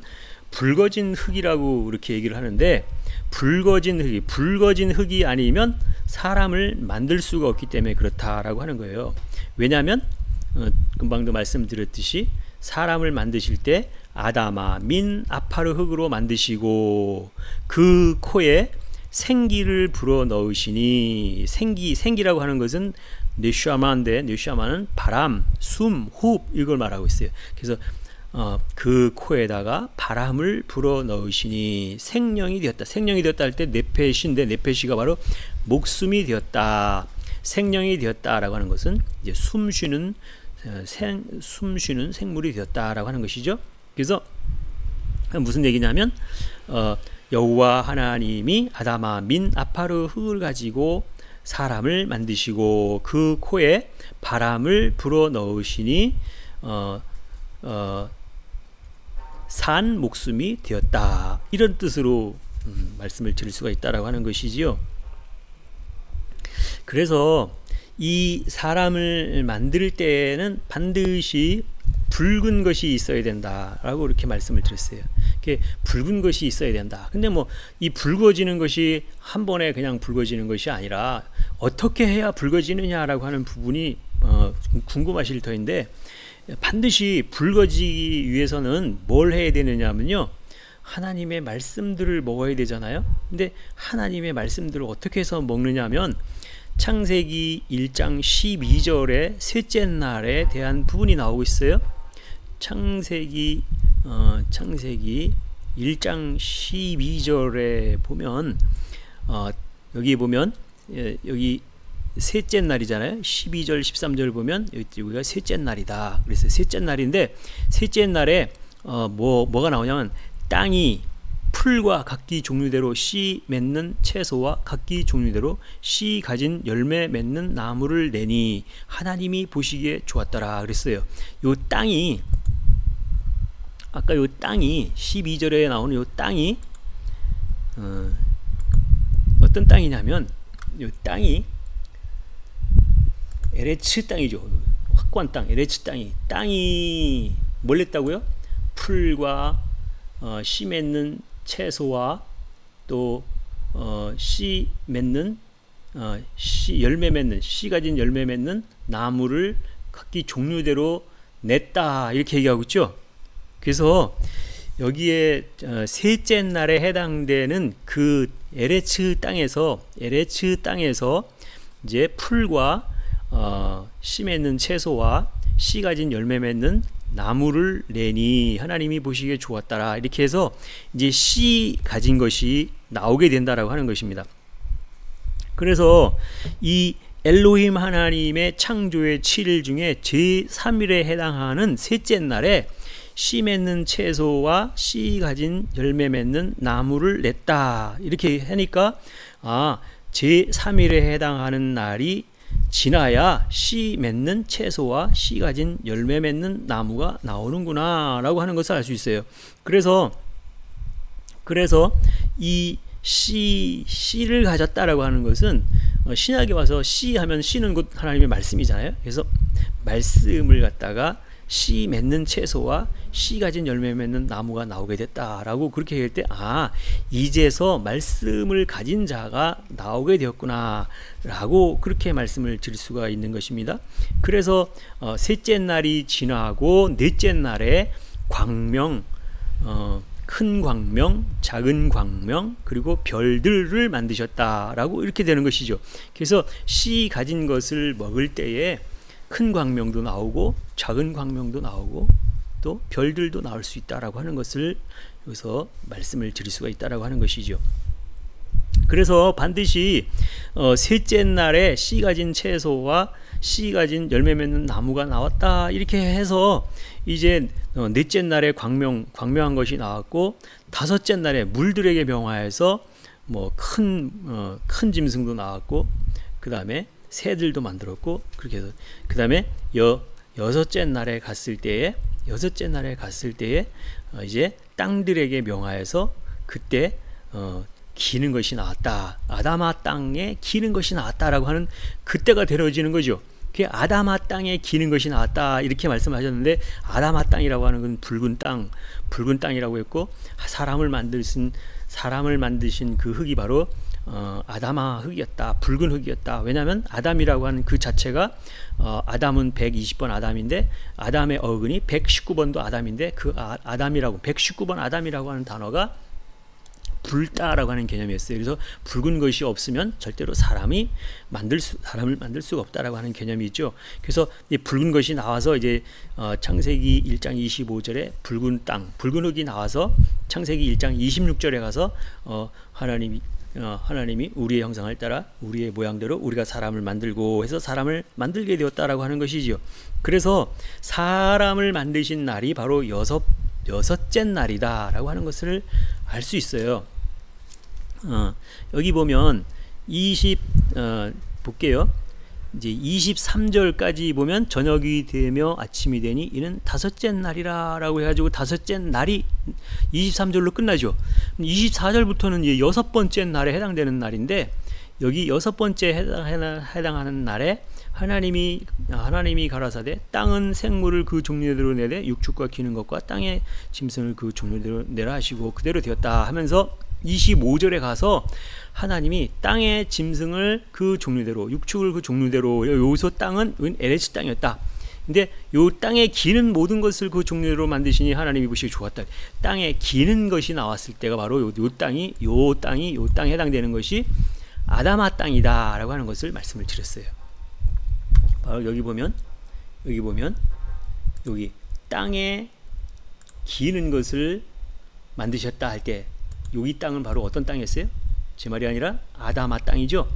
붉어진 흙이라고 이렇게 얘기를 하는데, 붉어진 흙이 아니면 사람을 만들 수가 없기 때문에 그렇다라고 하는 거예요. 왜냐하면 금방도 말씀드렸듯이 사람을 만드실 때 아담아 민 아파르 흙으로 만드시고 그 코에 생기를 불어 넣으시니, 생기라고 하는 것은 네슈아마인데, 네슈아마는 바람, 숨, 호흡 이걸 말하고 있어요. 그래서 그 코에다가 바람을 불어 넣으시니 생명이 되었다. 생명이 되었다 할 때 네페시인데, 네페시가 바로 목숨이 되었다, 생명이 되었다라고 하는 것은 이제 숨쉬는 생물이 되었다라고 하는 것이죠. 그래서 무슨 얘기냐면 여호와 하나님이 아담아 민 아파르 흙을 가지고 사람을 만드시고 그 코에 바람을 불어 넣으시니 산 목숨이 되었다, 이런 뜻으로 말씀을 드릴 수가 있다라고 하는 것이지요. 그래서 이 사람을 만들 때에는 반드시 붉은 것이 있어야 된다라고 이렇게 말씀을 드렸어요. 이렇게 붉은 것이 있어야 된다. 근데 뭐 이 붉어지는 것이 한 번에 그냥 붉어지는 것이 아니라 어떻게 해야 붉어지느냐라고 하는 부분이 궁금하실 터인데, 반드시 붉어지기 위해서는 뭘 해야 되느냐면요, 하나님의 말씀들을 먹어야 되잖아요. 근데 하나님의 말씀들을 어떻게 해서 먹느냐면 창세기 1장 12절에 셋째 날에 대한 부분이 나오고 있어요. 창세기 1장 12절에 보면 여기 보면 여기 셋째 날이잖아요. 12절 13절 보면 여기가 셋째 날이다. 그래서 셋째 날인데, 셋째 날에 뭐가 나오냐면 땅이 풀과 각기 종류대로 씨 맺는 채소와 각기 종류대로 씨 가진 열매 맺는 나무를 내니 하나님이 보시기에 좋았더라 그랬어요. 요 땅이, 아까 요 땅이 12절에 나오는 요 땅이 어떤 땅이냐면, 요 땅이 에레츠 땅이죠. 확고한 땅, 에레츠 땅이 뭘 냈다고요? 풀과 씨 맺는 채소와 또 씨 맺는 열매 맺는, 씨 가진 열매 맺는 나무를 각기 종류대로 냈다, 이렇게 얘기하고 있죠. 그래서 여기에 셋째 날에 해당되는 그 에레츠 땅에서 이제 풀과 씨 맺는 채소와 씨 가진 열매 맺는 나무를 내니 하나님이 보시기에 좋았더라, 이렇게 해서 이제 씨 가진 것이 나오게 된다라고 하는 것입니다. 그래서 이 엘로힘 하나님의 창조의 7일 중에 제3일에 해당하는 셋째 날에 씨 맺는 채소와 씨 가진 열매 맺는 나무를 냈다, 이렇게 하니까 제3일에 해당하는 날이 지나야 씨 맺는 채소와 씨 가진 열매 맺는 나무가 나오는구나 라고 하는 것을 알 수 있어요. 그래서 이 씨를 가졌다라고 하는 것은 신약에 와서 씨 하면 씨는 곧 하나님의 말씀이잖아요. 그래서 말씀을 갖다가 씨 맺는 채소와 씨 가진 열매 맺는 나무가 나오게 됐다라고 그렇게 얘기할 때, 이제서 말씀을 가진 자가 나오게 되었구나 라고 그렇게 말씀을 드릴 수가 있는 것입니다. 그래서 셋째 날이 지나고 넷째 날에 광명, 큰 광명, 작은 광명, 그리고 별들을 만드셨다라고 이렇게 되는 것이죠. 그래서 씨 가진 것을 먹을 때에 큰 광명도 나오고 작은 광명도 나오고 또 별들도 나올 수 있다라고 하는 것을 여기서 말씀을 드릴 수가 있다라고 하는 것이죠. 그래서 반드시 셋째 날에 씨 가진 채소와 씨 가진 열매 맺는 나무가 나왔다, 이렇게 해서 이제 넷째 날에 광명한 것이 나왔고, 다섯째 날에 물들에게 명하여서 뭐 큰 짐승도 나왔고, 그 다음에 새들도 만들었고 그렇게 해서 그 다음에 여섯째 날에 갔을 때에 이제 땅들에게 명하여서 그때 기는 것이 나왔다. 아담아 땅에 기는 것이 나왔다라고 하는 그때가 되어지는 거죠. 그게 아담아 땅에 기는 것이 나왔다 이렇게 말씀하셨는데 아담아 땅이라고 하는 건 붉은 땅이라고 했고 사람을 만드신 그 흙이 바로 아담아 흙이었다. 붉은 흙이었다. 왜냐하면 아담이라고 하는 그 자체가 아담은 120번 아담인데 아담의 어근이 119번도 아담인데 그 아담이라고 119번 아담이라고 하는 단어가 붉다라고 하는 개념이었어요. 그래서 붉은 것이 없으면 절대로 사람을 만들 수가 없다라고 하는 개념이 있죠. 그래서 이 붉은 것이 나와서 이제 창세기 1장 25절에 붉은 흙이 나와서 창세기 1장 26절에 가서 하나님이 우리의 형상을 따라 우리의 모양대로 우리가 사람을 만들고 해서 사람을 만들게 되었다라고 하는 것이지요. 그래서 사람을 만드신 날이 바로 여섯째 날이다라고 하는 것을 알 수 있어요. 여기 보면 볼게요. 이제 23절까지 보면 저녁이 되며 아침이 되니 이는 다섯째 날이라라고 해가지고 다섯째 날이 23절로 끝나죠. 24절부터는 이제 여섯 번째 날에 해당되는 날인데 여기 여섯 번째 해당하는 날에 하나님이 가라사대 땅은 생물을 그 종류대로 내되 육축과 기는 것과 땅의 짐승을 그 종류대로 내라 하시고 그대로 되었다 하면서 25절에 가서 하나님이 땅의 짐승을 그 종류대로 육축을 그 종류대로 여기서 땅은 에레스 땅이었다. 근데 요 땅에 기는 모든 것을 그 종류대로 만드시니 하나님이 보시기 좋았다. 땅에 기는 것이 나왔을 때가 바로 요 땅에 해당되는 것이 아담아 땅이다 라고 하는 것을 말씀을 드렸어요. 바로 여기 보면 여기 땅에 기는 것을 만드셨다 할 때 여기 땅은 바로 어떤 땅이었어요? 제 말이 아니라 아담아 땅이죠.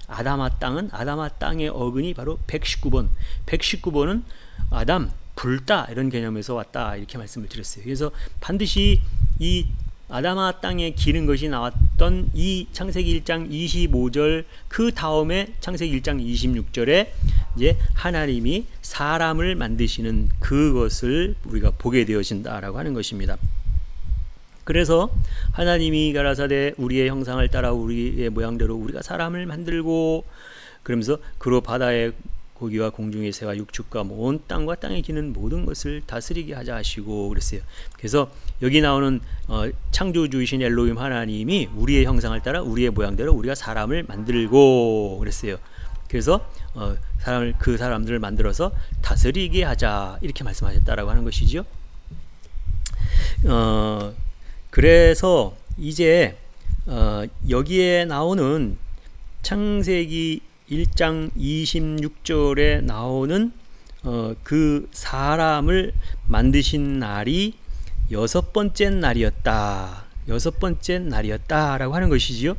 아담아 땅의 어근이 바로 119번. 119번은 아담, 붉다 이런 개념에서 왔다 이렇게 말씀을 드렸어요. 그래서 반드시 이 아담아 땅에 기는 것이 나왔던 이 창세기 1장 25절 그 다음에 창세기 1장 26절에 이제 하나님이 사람을 만드시는 그것을 우리가 보게 되어진다라고 하는 것입니다. 그래서 하나님이 가라사대 우리의 형상을 따라 우리의 모양대로 우리가 사람을 만들고 그러면서 그로 바다의 고기와 공중의 새와 육축과 온 땅과 땅에 기는 모든 것을 다스리게 하자 하시고 그랬어요. 그래서 여기 나오는 창조주이신 엘로힘 하나님이 우리의 형상을 따라 우리의 모양대로 우리가 사람을 만들고 그랬어요. 그래서 그 사람들을 만들어서 다스리게 하자 이렇게 말씀하셨다라고 하는 것이죠. 그래서 이제 여기에 나오는 창세기 1장 26절에 나오는 그 사람을 만드신 날이 여섯 번째 날이었다라고 하는 것이지요.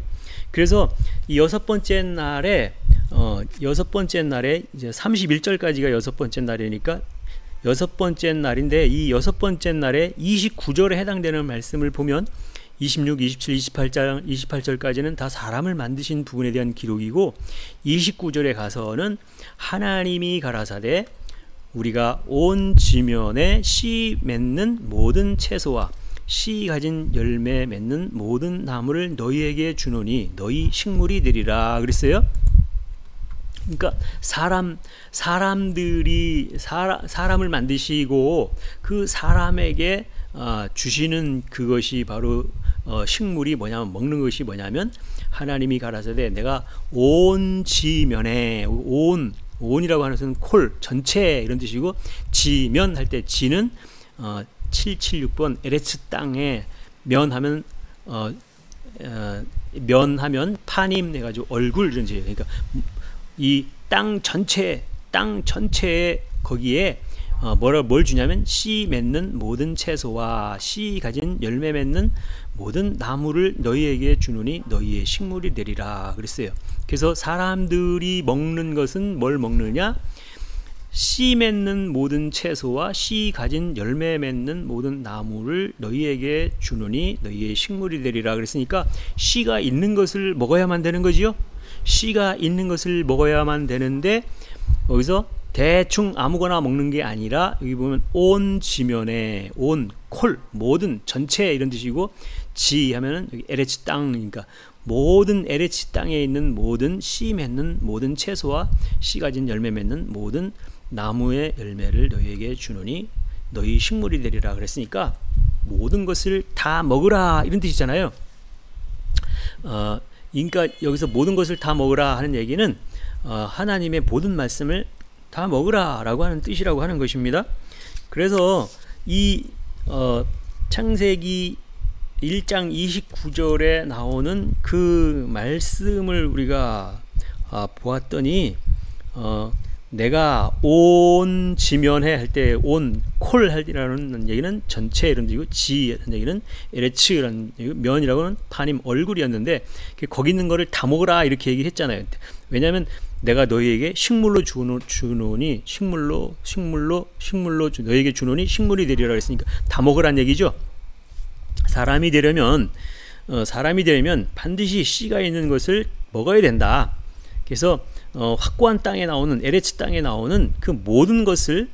그래서 이 여섯 번째 날에 이제 31절까지가 여섯 번째 날이니까 여섯 번째 날인데 이 여섯 번째 날에 29절에 해당되는 말씀을 보면 26, 27, 28절까지는 다 사람을 만드신 부분에 대한 기록이고 29절에 가서는 하나님이 가라사대 우리가 온 지면에 씨 맺는 모든 채소와 씨 가진 열매 맺는 모든 나무를 너희에게 주노니 너희 식물이 되리라 그랬어요. 그러니까 사람을 만드시고 그 사람에게 주시는 그것이 바로 식물이 뭐냐면 먹는 것이 뭐냐면 하나님이 가라사대 내가 온 지면에 온이라고 하는 것은 콜 전체 이런 뜻이고 지면 할 때 지는 776번 에레츠 땅에 면하면 파님 해가지고 얼굴 이런 뜻이에요. 그러니까 이 땅 전체에 거기에 뭘 주냐면 씨 맺는 모든 채소와 씨 가진 열매 맺는 모든 나무를 너희에게 주노니 너희의 식물이 되리라 그랬어요. 그래서 사람들이 먹는 것은 뭘 먹느냐? 씨 맺는 모든 채소와 씨 가진 열매 맺는 모든 나무를 너희에게 주노니 너희의 식물이 되리라 그랬으니까 씨가 있는 것을 먹어야만 되는 거지요. 씨가 있는 것을 먹어야만 되는데 여기서 대충 아무거나 먹는 게 아니라 여기 보면 온 지면에 온 콜 모든 전체 이런 뜻이고 지 하면은 여기 에레치 땅이니까 모든 에레치 땅에 있는 모든 씨 맺는 모든 채소와 씨 가진 열매 맺는 모든 나무의 열매를 너희에게 주노니 너희 식물이 되리라 그랬으니까 모든 것을 다 먹으라 이런 뜻이잖아요. 그러니까 여기서 모든 것을 다 먹으라 하는 얘기는 하나님의 모든 말씀을 다 먹으라 라고 하는 뜻이라고 하는 것입니다. 그래서 이 창세기 1장 29절에 나오는 그 말씀을 우리가 보았더니 내가 온 지면에 할 때 온 콜 할이라는 얘기는 전체 이런 뜻이고 지라는 얘기는 에레츠라는 면이라고는 파님 얼굴이었는데 거기 있는 거를 다 먹으라 이렇게 얘기를 했잖아요. 왜냐하면 내가 너희에게 식물로 주노니 식물로 너희에게 주노니 식물이 되리라 했으니까 다 먹으란 얘기죠. 사람이 되려면 반드시 씨가 있는 것을 먹어야 된다. 그래서 확고한 땅에 나오는 에레츠 땅에 나오는 그 모든 것을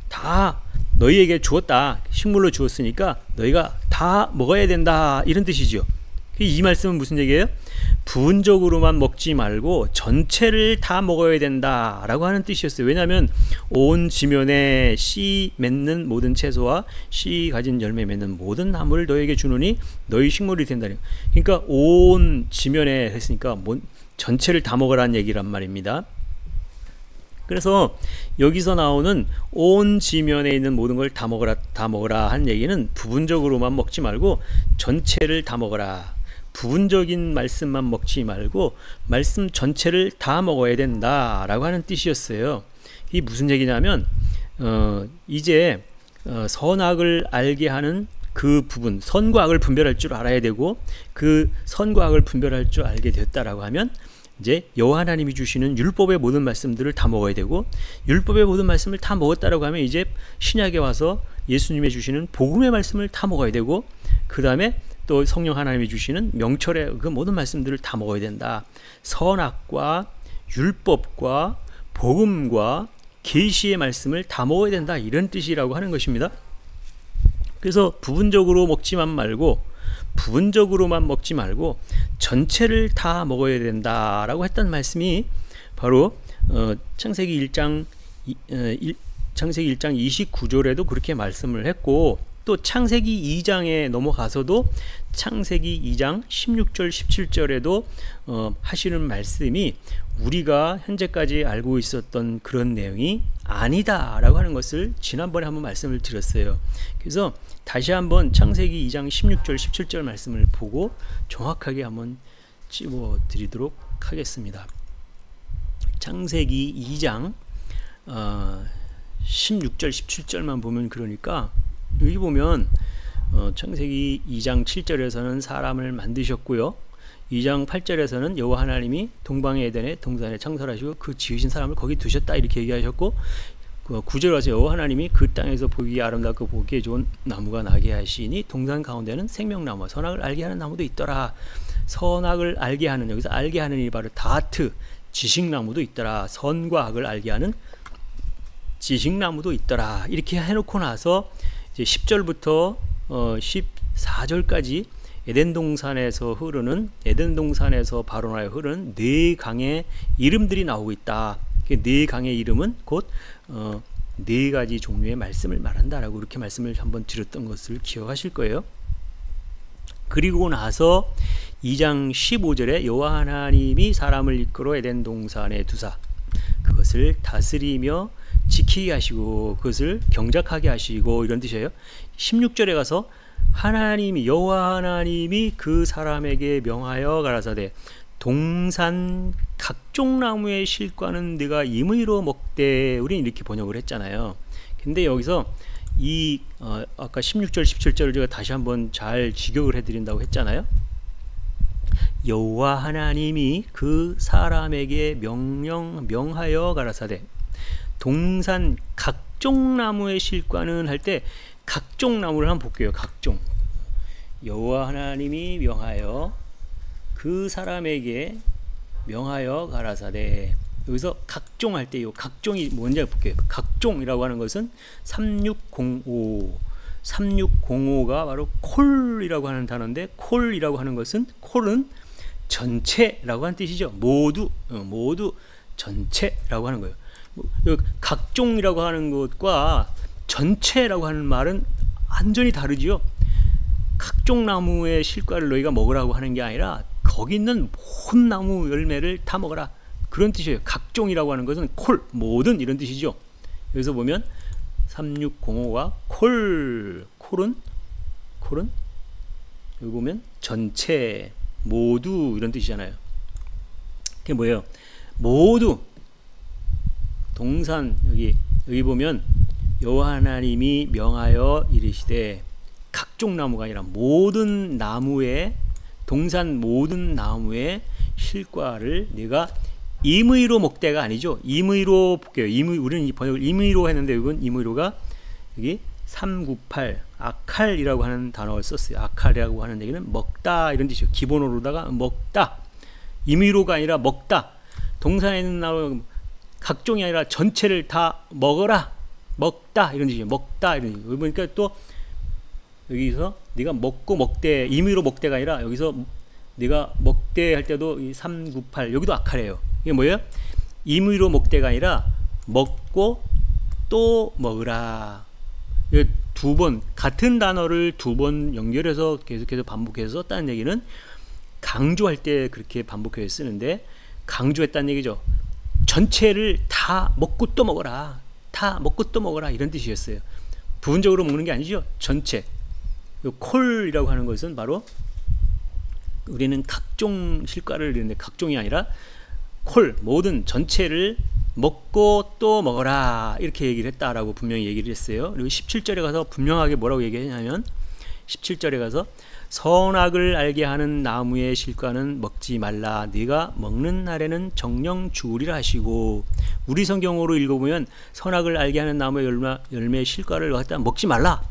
다 너희에게 주었다. 식물로 주었으니까 너희가 다 먹어야 된다. 이런 뜻이죠. 이 말씀은 무슨 얘기예요? 부분적으로만 먹지 말고 전체를 다 먹어야 된다 라고 하는 뜻이었어요. 왜냐하면 온 지면에 씨 맺는 모든 채소와 씨 가진 열매 맺는 모든 나무를 너희에게 주노니 너희 식물이 된다. 그러니까 온 지면에 했으니까 전체를 다 먹으라는 얘기란 말입니다. 그래서 여기서 나오는 온 지면에 있는 모든 걸 다 먹으라 하는 얘기는 부분적으로만 먹지 말고 전체를 다 먹어라. 부분적인 말씀만 먹지 말고 말씀 전체를 다 먹어야 된다라고 하는 뜻이었어요. 이게 무슨 얘기냐면 이제 선악을 알게 하는 그 부분, 선과 악을 분별할 줄 알아야 되고 그 선과 악을 분별할 줄 알게 되었다라고 하면 이제 여호와 하나님이 주시는 율법의 모든 말씀들을 다 먹어야 되고 율법의 모든 말씀을 다 먹었다라고 하면 이제 신약에 와서 예수님이 주시는 복음의 말씀을 다 먹어야 되고 그 다음에 또 성령 하나님이 주시는 명철의 그 모든 말씀들을 다 먹어야 된다. 선악과 율법과 복음과 계시의 말씀을 다 먹어야 된다. 이런 뜻이라고 하는 것입니다. 그래서 부분적으로만 먹지 말고 전체를 다 먹어야 된다라고 했던 말씀이 바로 창세기 1장 29절에도 그렇게 말씀을 했고 또 창세기 2장에 넘어가서도 창세기 2장 16절 17절에도 하시는 말씀이 우리가 현재까지 알고 있었던 그런 내용이 아니다 라고 하는 것을 지난번에 한번 말씀을 드렸어요. 그래서 다시 한번 창세기 2장 16절 17절 말씀을 보고 정확하게 한번 찝어 드리도록 하겠습니다. 창세기 2장 16절 17절만 보면 그러니까 여기 보면 창세기 2장 7절에서는 사람을 만드셨고요. 2장 8절에서는 여호와 하나님이 동방의 에덴에 동산에 창설하시고 그 지으신 사람을 거기 두셨다 이렇게 얘기하셨고 9절 와서 여호와 하나님이 그 땅에서 보기에 아름답고 보기에 좋은 나무가 나게 하시니 동산 가운데는 생명나무와 선악을 알게 하는 나무도 있더라. 선악을 알게 하는 여기서 알게 하는 이 바로 다트 지식나무도 있더라. 선과 악을 알게 하는 지식나무도 있더라. 이렇게 해놓고 나서 이제 10절부터 14절까지 에덴 동산에서 발원하여 흐르는 네 강의 이름들이 나오고 있다. 네 강의 이름은 곧 네 가지 종류의 말씀을 말한다라고 이렇게 말씀을 한번 드렸던 것을 기억하실 거예요. 그리고 나서 2장 15절에 여호와 하나님이 사람을 이끌어 에덴 동산에 두사 그것을 다스리며 지키게 하시고 그것을 경작하게 하시고 이런 뜻이에요. 16절에 가서 여호와 하나님이 그 사람에게 명하여 가라사대 동산 각종 나무의 실과는 네가 임의로 먹되 우리는 이렇게 번역을 했잖아요. 근데 여기서 이 아까 16절 17절을 제가 다시 한번 잘 직역을 해드린다고 했잖아요. 여호와 하나님이 그 사람에게 명하여 가라사대 동산 각종 나무의 실과는 할 때 각종 나무를 한번 볼게요. 각종 여호와 하나님이 명하여 그 사람에게 명하여 가라사대. 여기서 각종 할 때 이 각종이 뭔지 볼게요. 각종이라고 하는 것은 3605가 바로 콜이라고 하는 단어인데, 콜이라고 하는 것은, 콜은 전체라고 하는 뜻이죠. 모두 전체라고 하는 거예요. 각종이라고 하는 것과 전체라고 하는 말은 완전히 다르지요. 각종 나무의 실과를 너희가 먹으라고 하는 게 아니라 거기 있는 모든 나무 열매를 다 먹어라, 그런 뜻이에요. 각종이라고 하는 것은 콜, 모든, 이런 뜻이죠. 여기서 보면 3605가 콜은 여기 보면 전체, 모두, 이런 뜻이잖아요. 그게 뭐예요? 모두, 동산, 여기 보면 여호와 하나님이 명하여 이르시되, 각종 나무가 아니라 모든 나무의, 동산 모든 나무의 실과를 네가 임의로 먹대가 아니죠. 임의로 볼게요. 우리는 이 번역을 임의로 했는데, 이건 임의로가 여기 398 아칼이라고 하는 단어를 썼어요. 아칼이라고 하는 얘기는 먹다, 이런 뜻이죠. 기본어로다가 먹다, 임의로가 아니라 먹다. 동산에 있는 나무 각종이 아니라 전체를 다 먹어라, 먹다, 이런 뜻이죠. 먹다, 이런 뜻이죠. 보니까 또 여기서 네가 먹고 먹되, 임의로 먹대가 아니라 여기서 네가 먹되 할 때도 이 398 여기도 아칼이에요. 이게 뭐예요? 임의로 먹대가 아니라 먹고 또 먹으라. 두 번, 같은 단어를 두 번 연결해서 계속해서 반복해서 썼다는 얘기는 강조할 때 그렇게 반복해서 쓰는데, 강조했다는 얘기죠. 전체를 다 먹고 또 먹어라, 다 먹고 또 먹어라, 이런 뜻이었어요. 부분적으로 먹는 게 아니죠. 전체. 콜이라고 하는 것은 바로 우리는 각종 실과를 이르는데, 각종이 아니라 콜, 모든 전체를 먹고 또 먹어라, 이렇게 얘기를 했다라고 분명히 얘기를 했어요. 그리고 17절에 가서 분명하게 뭐라고 얘기했냐면, 17절에 가서 선악을 알게 하는 나무의 실과는 먹지 말라, 네가 먹는 날에는 정령 죽으리라 하시고, 우리 성경으로 읽어보면 선악을 알게 하는 나무의 열매의 실과를 갖다 먹지 말라,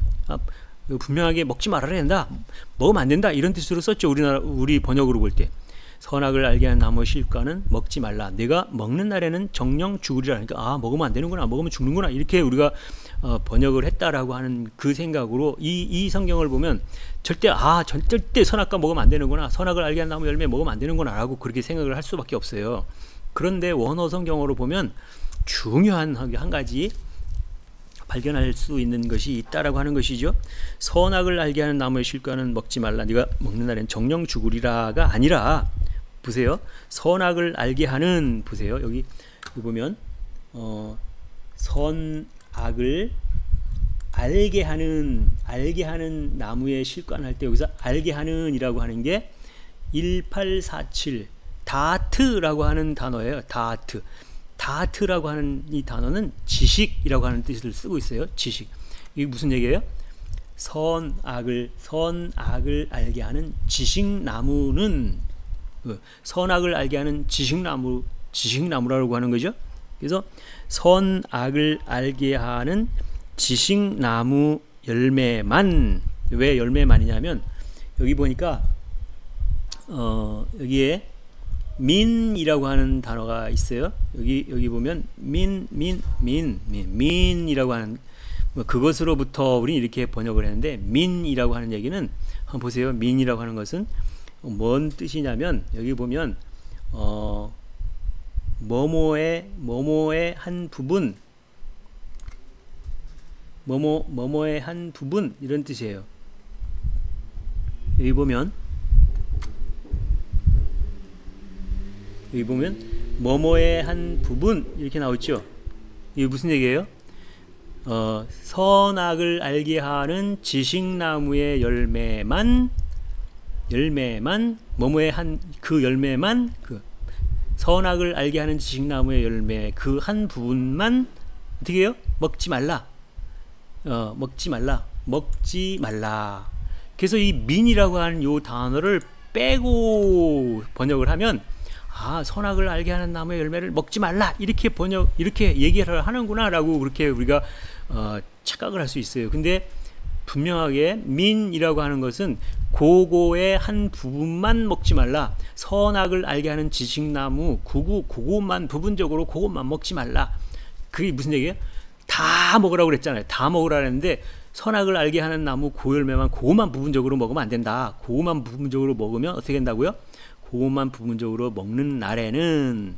분명하게 먹지 말아야 된다, 먹으면 안 된다, 이런 뜻으로 썼죠. 우리 번역으로 볼 때 선악을 알게 하는 나무의 실과는 먹지 말라, 내가 먹는 날에는 정령 죽으리라. 그러니까 먹으면 안 되는구나, 먹으면 죽는구나, 이렇게 우리가 번역을 했다라고 하는 그 생각으로 이 성경을 보면 절대 선악과 먹으면 안 되는구나, 선악을 알게 하는 나무 열매 먹으면 안 되는구나 라고 그렇게 생각을 할 수밖에 없어요. 그런데 원어 성경으로 보면 중요한 한 가지 발견할 수 있는 것이 있다라고 하는 것이죠. 선악을 알게 하는 나무의 실과는 먹지 말라, 네가 먹는 날엔 정령 죽으리라가 아니라, 보세요, 선악을 알게 하는, 보세요, 여기 보면 선악을 알게 하는 나무의 실과는 할 때 여기서 알게 하는 이라고 하는 게 1847 다트라고 하는 단어예요. 다트라고 하는 이 단어는 지식이라고 하는 뜻을 쓰고 있어요. 지식. 이게 무슨 얘기예요? 선악을 알게 하는 지식나무는, 선악을 알게 하는 지식나무라고 하는 거죠. 그래서 선악을 알게 하는 지식나무 열매만, 왜 열매만이냐면 여기 보니까 여기에 민이라고 하는 단어가 있어요. 여기 보면 민이라고 하는, 그것으로부터 우리는 이렇게 번역을 했는데, 민이라고 하는 얘기는 한번 보세요. 민이라고 하는 것은 뭔 뜻이냐면, 여기 보면 뭐뭐의 한 부분, 뭐뭐의 한 부분, 이런 뜻이에요. 여기 보면 뭐뭐의 한 부분 이렇게 나오죠. 이게 무슨 얘기예요? 선악을 알게 하는 지식나무의 열매만 뭐뭐의 한 그 열매만, 그 선악을 알게 하는 지식나무의 열매 그 한 부분만 어떻게 해요? 먹지 말라. 먹지 말라. 그래서 이 민이라고 하는 요 단어를 빼고 번역을 하면, 선악을 알게 하는 나무의 열매를 먹지 말라, 이렇게 얘기를 하는구나 라고 그렇게 우리가 착각을 할 수 있어요. 근데 분명하게 민이라고 하는 것은 그거의 한 부분만 먹지 말라. 선악을 알게 하는 지식나무 그것만 부분적으로 그것만 먹지 말라. 그게 무슨 얘기예요? 다 먹으라고 그랬잖아요. 다 먹으라 그랬는데 선악을 알게 하는 나무 그 열매만 그것만 부분적으로 먹으면 안 된다. 그것만 부분적으로 먹으면 어떻게 된다고요? 그것만 부분적으로 먹는 날에는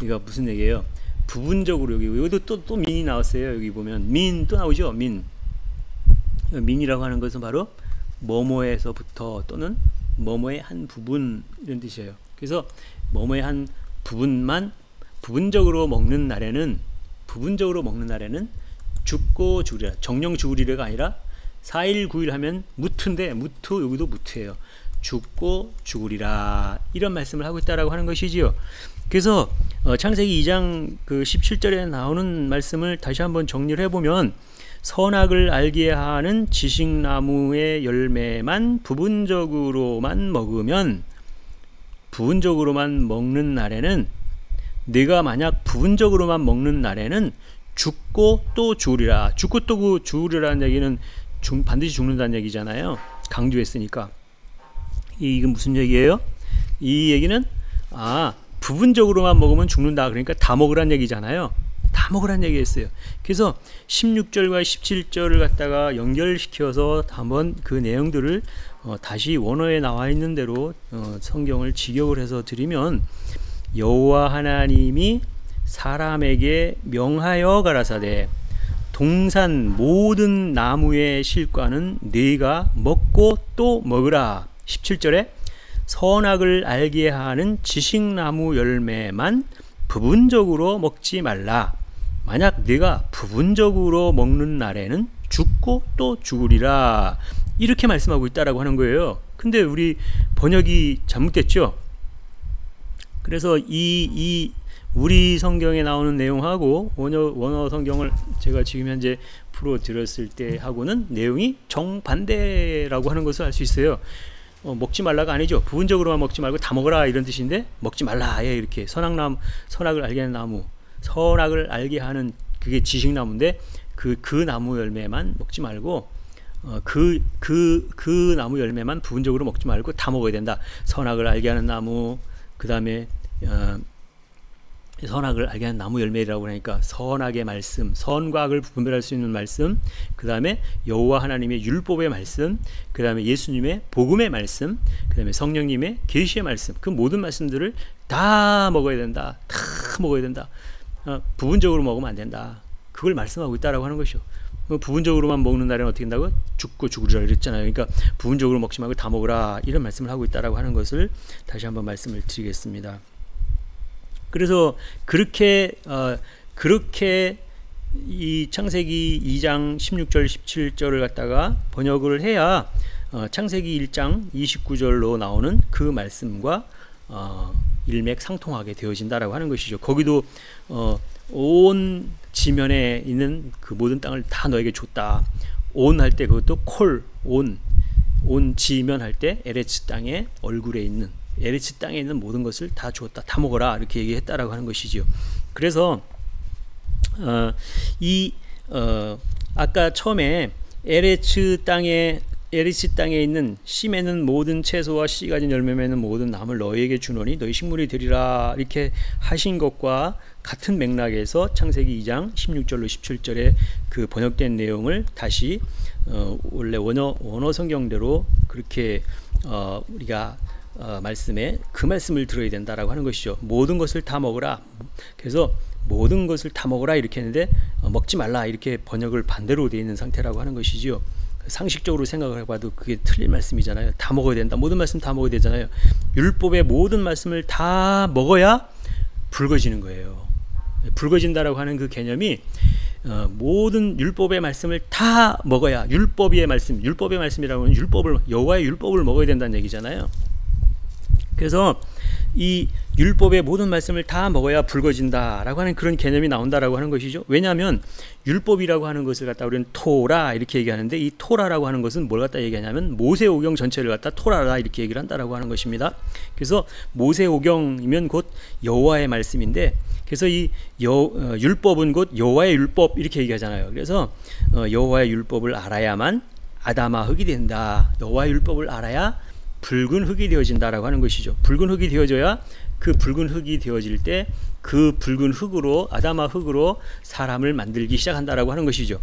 이거 무슨 얘기예요? 부분적으로 여기도 또 민이 나왔어요. 여기 보면 민 또 나오죠. 민이라고 하는 것은 바로 뭐뭐에서부터 또는 뭐뭐의 한 부분 이런 뜻이에요. 그래서 뭐뭐의 한 부분만 부분적으로 먹는 날에는 죽고 죽으리라. 정령 죽으리라가 아니라 4일 9일 하면 무투인데 여기도 무투예요. 죽고 죽으리라 이런 말씀을 하고 있다라고 하는 것이지요. 그래서 창세기 2장 그 17절에 나오는 말씀을 다시 한번 정리를 해보면 선악을 알게 하는 지식나무의 열매만 부분적으로만 먹는 날에는 네가 만약 부분적으로만 먹는 날에는 죽고 또 죽으리라. 죽고 또 죽으리라는 얘기는 반드시 죽는다는 얘기잖아요. 강조했으니까. 이건 무슨 얘기예요? 이 얘기는 부분적으로만 먹으면 죽는다. 그러니까 다 먹으란 얘기잖아요. 다 먹으란 얘기했어요. 그래서 16절과 17절을 갖다가 연결시켜서 한번 그 내용들을 다시 원어에 나와 있는 대로 성경을 직역을 해서 드리면 여호와 하나님이 사람에게 명하여 가라사대 동산 모든 나무의 실과는 네가 먹고 또 먹으라. 17절에 선악을 알게 하는 지식나무 열매만 부분적으로 먹지 말라. 만약 네가 부분적으로 먹는 날에는 죽고 또 죽으리라. 이렇게 말씀하고 있다라고 하는 거예요. 근데 우리 번역이 잘못됐죠. 그래서 이 우리 성경에 나오는 내용하고 원어 성경을 제가 지금 현재 풀어 드렸을 때 하고는 내용이 정반대라고 하는 것을 알 수 있어요. 먹지 말라가 아니죠. 부분적으로만 먹지 말고 다 먹어라 이런 뜻인데 먹지 말라. 이렇게 선악을 알게 하는 나무, 선악을 알게 하는 그게 지식나무인데 그 나무 열매만 먹지 말고 그 나무 열매만 부분적으로 먹지 말고 다 먹어야 된다. 선악을 알게 하는 나무, 그 다음에 선악을 알게 하는 나무 열매라고 하니까 선악의 말씀, 선과 악을 분별할 수 있는 말씀, 그 다음에 여호와 하나님의 율법의 말씀, 그 다음에 예수님의 복음의 말씀, 그 다음에 성령님의 계시의 말씀, 그 모든 말씀들을 다 먹어야 된다. 다 먹어야 된다. 부분적으로 먹으면 안 된다. 그걸 말씀하고 있다라고 하는 것이죠. 부분적으로만 먹는 날에는 어떻게 된다고? 죽고 죽으리라 그랬잖아요. 그러니까 부분적으로 먹지 말고 다 먹으라 이런 말씀을 하고 있다라고 하는 것을 다시 한번 말씀을 드리겠습니다. 그래서 그렇게 이 창세기 2장 16절 17절을 갖다가 번역을 해야 창세기 1장 29절로 나오는 그 말씀과 일맥상통하게 되어진다라고 하는 것이죠. 거기도 온 지면에 있는 그 모든 땅을 다 너에게 줬다. 온 할 때 그것도 온 지면 할 때 에레츠 땅의 얼굴에 있는 에레츠 땅에 있는 모든 것을 다 주었다. 다 먹어라. 이렇게 얘기했다라고 하는 것이지요. 그래서 아까 처음에 에레츠 땅에 있는 씨 맺는 모든 채소와 씨 가진 열매 맺는 모든 나무를 너희에게 주노니 너희 식물이 되리라 이렇게 하신 것과 같은 맥락에서 창세기 2장 16절로 17절에 그 번역된 내용을 다시 원래 원어 성경대로 그렇게 우리가 말씀에 그 말씀을 들어야 된다라고 하는 것이죠. 모든 것을 다 먹으라. 그래서 모든 것을 다 먹으라 이렇게 했는데 먹지 말라 이렇게 번역을 반대로 되어 있는 상태라고 하는 것이지요. 상식적으로 생각을 해봐도 그게 틀린 말씀이잖아요. 다 먹어야 된다. 모든 말씀 다 먹어야 되잖아요. 율법의 모든 말씀을 다 먹어야 붉어지는 거예요. 붉어진다라고 하는 그 개념이 모든 율법의 말씀을 다 먹어야 율법의 말씀이라고 하는 여호와의 율법을 먹어야 된다는 얘기잖아요. 그래서 이 율법의 모든 말씀을 다 먹어야 붉어진다라고 하는 그런 개념이 나온다라고 하는 것이죠. 왜냐하면 율법이라고 하는 것을 갖다 우리는 토라 이렇게 얘기하는데 이 토라라고 하는 것은 뭘 갖다 얘기하냐면 모세오경 전체를 갖다 토라라 이렇게 얘기를 한다라고 하는 것입니다. 그래서 모세오경이면 곧 여호와의 말씀인데 그래서 이 율법은 곧 여호와의 율법 이렇게 얘기하잖아요. 그래서 여호와의 율법을 알아야만 아담아 흙이 된다. 여호와의 율법을 알아야 붉은 흙이 되어진다라고 하는 것이죠. 붉은 흙이 되어져야 그 붉은 흙이 되어질 때 그 붉은 흙으로 아담아 흙으로 사람을 만들기 시작한다라고 하는 것이죠.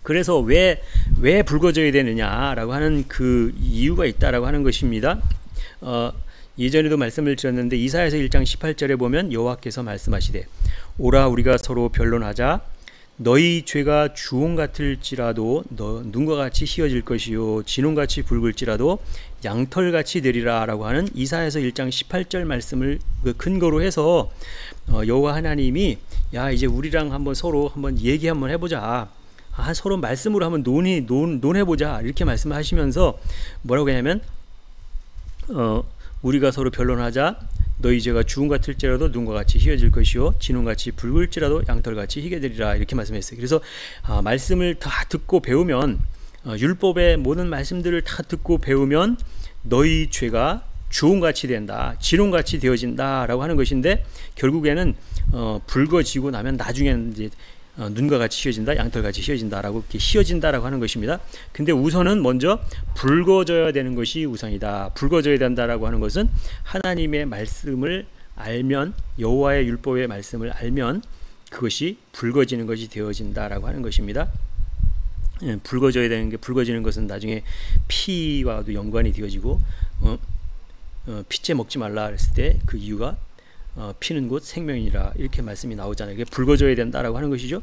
그래서 왜 붉어져야 되느냐라고 하는 그 이유가 있다라고 하는 것입니다. 예전에도 말씀을 드렸는데 이사야서 1장 18절에 보면 여호와께서 말씀하시되 오라 우리가 서로 변론하자 너희 죄가 주홍 같을지라도 너 눈과 같이 희어질 것이요 진홍같이 붉을지라도 양털같이 되리라 라고 하는 이사야서 1장 18절 말씀을 근거로 해서 여호와 하나님이 야 이제 우리랑 한번 서로 한번 얘기 한번 해보자, 서로 말씀으로 한번 논해보자 이렇게 말씀하시면서 뭐라고 하냐면 우리가 서로 변론하자 너희 죄가 주홍 같을지라도 눈과 같이 희어질 것이요 진홍같이 붉을지라도 양털같이 희게 되리라 이렇게 말씀했어요. 그래서 말씀을 다 듣고 배우면 율법의 모든 말씀들을 다 듣고 배우면 너희 죄가 주홍같이 된다, 진홍같이 되어진다 라고 하는 것인데 결국에는 붉어지고 나면 나중에는 이제 눈과 같이 희어진다, 양털같이 희어진다라고 이렇게 희어진다라고 하는 것입니다. 근데 우선은 먼저 붉어져야 되는 것이 우선이다. 붉어져야 된다라고 하는 것은 하나님의 말씀을 알면, 여호와의 율법의 말씀을 알면 그것이 붉어지는 것이 되어진다라고 하는 것입니다. 붉어져야 되는 게, 붉어지는 것은 나중에 피와도 연관이 되어지고 피째 먹지 말라 그랬을 때 그 이유가 피는 곧 생명이라 이렇게 말씀이 나오잖아요. 이게 붉어져야 된다라고 하는 것이죠.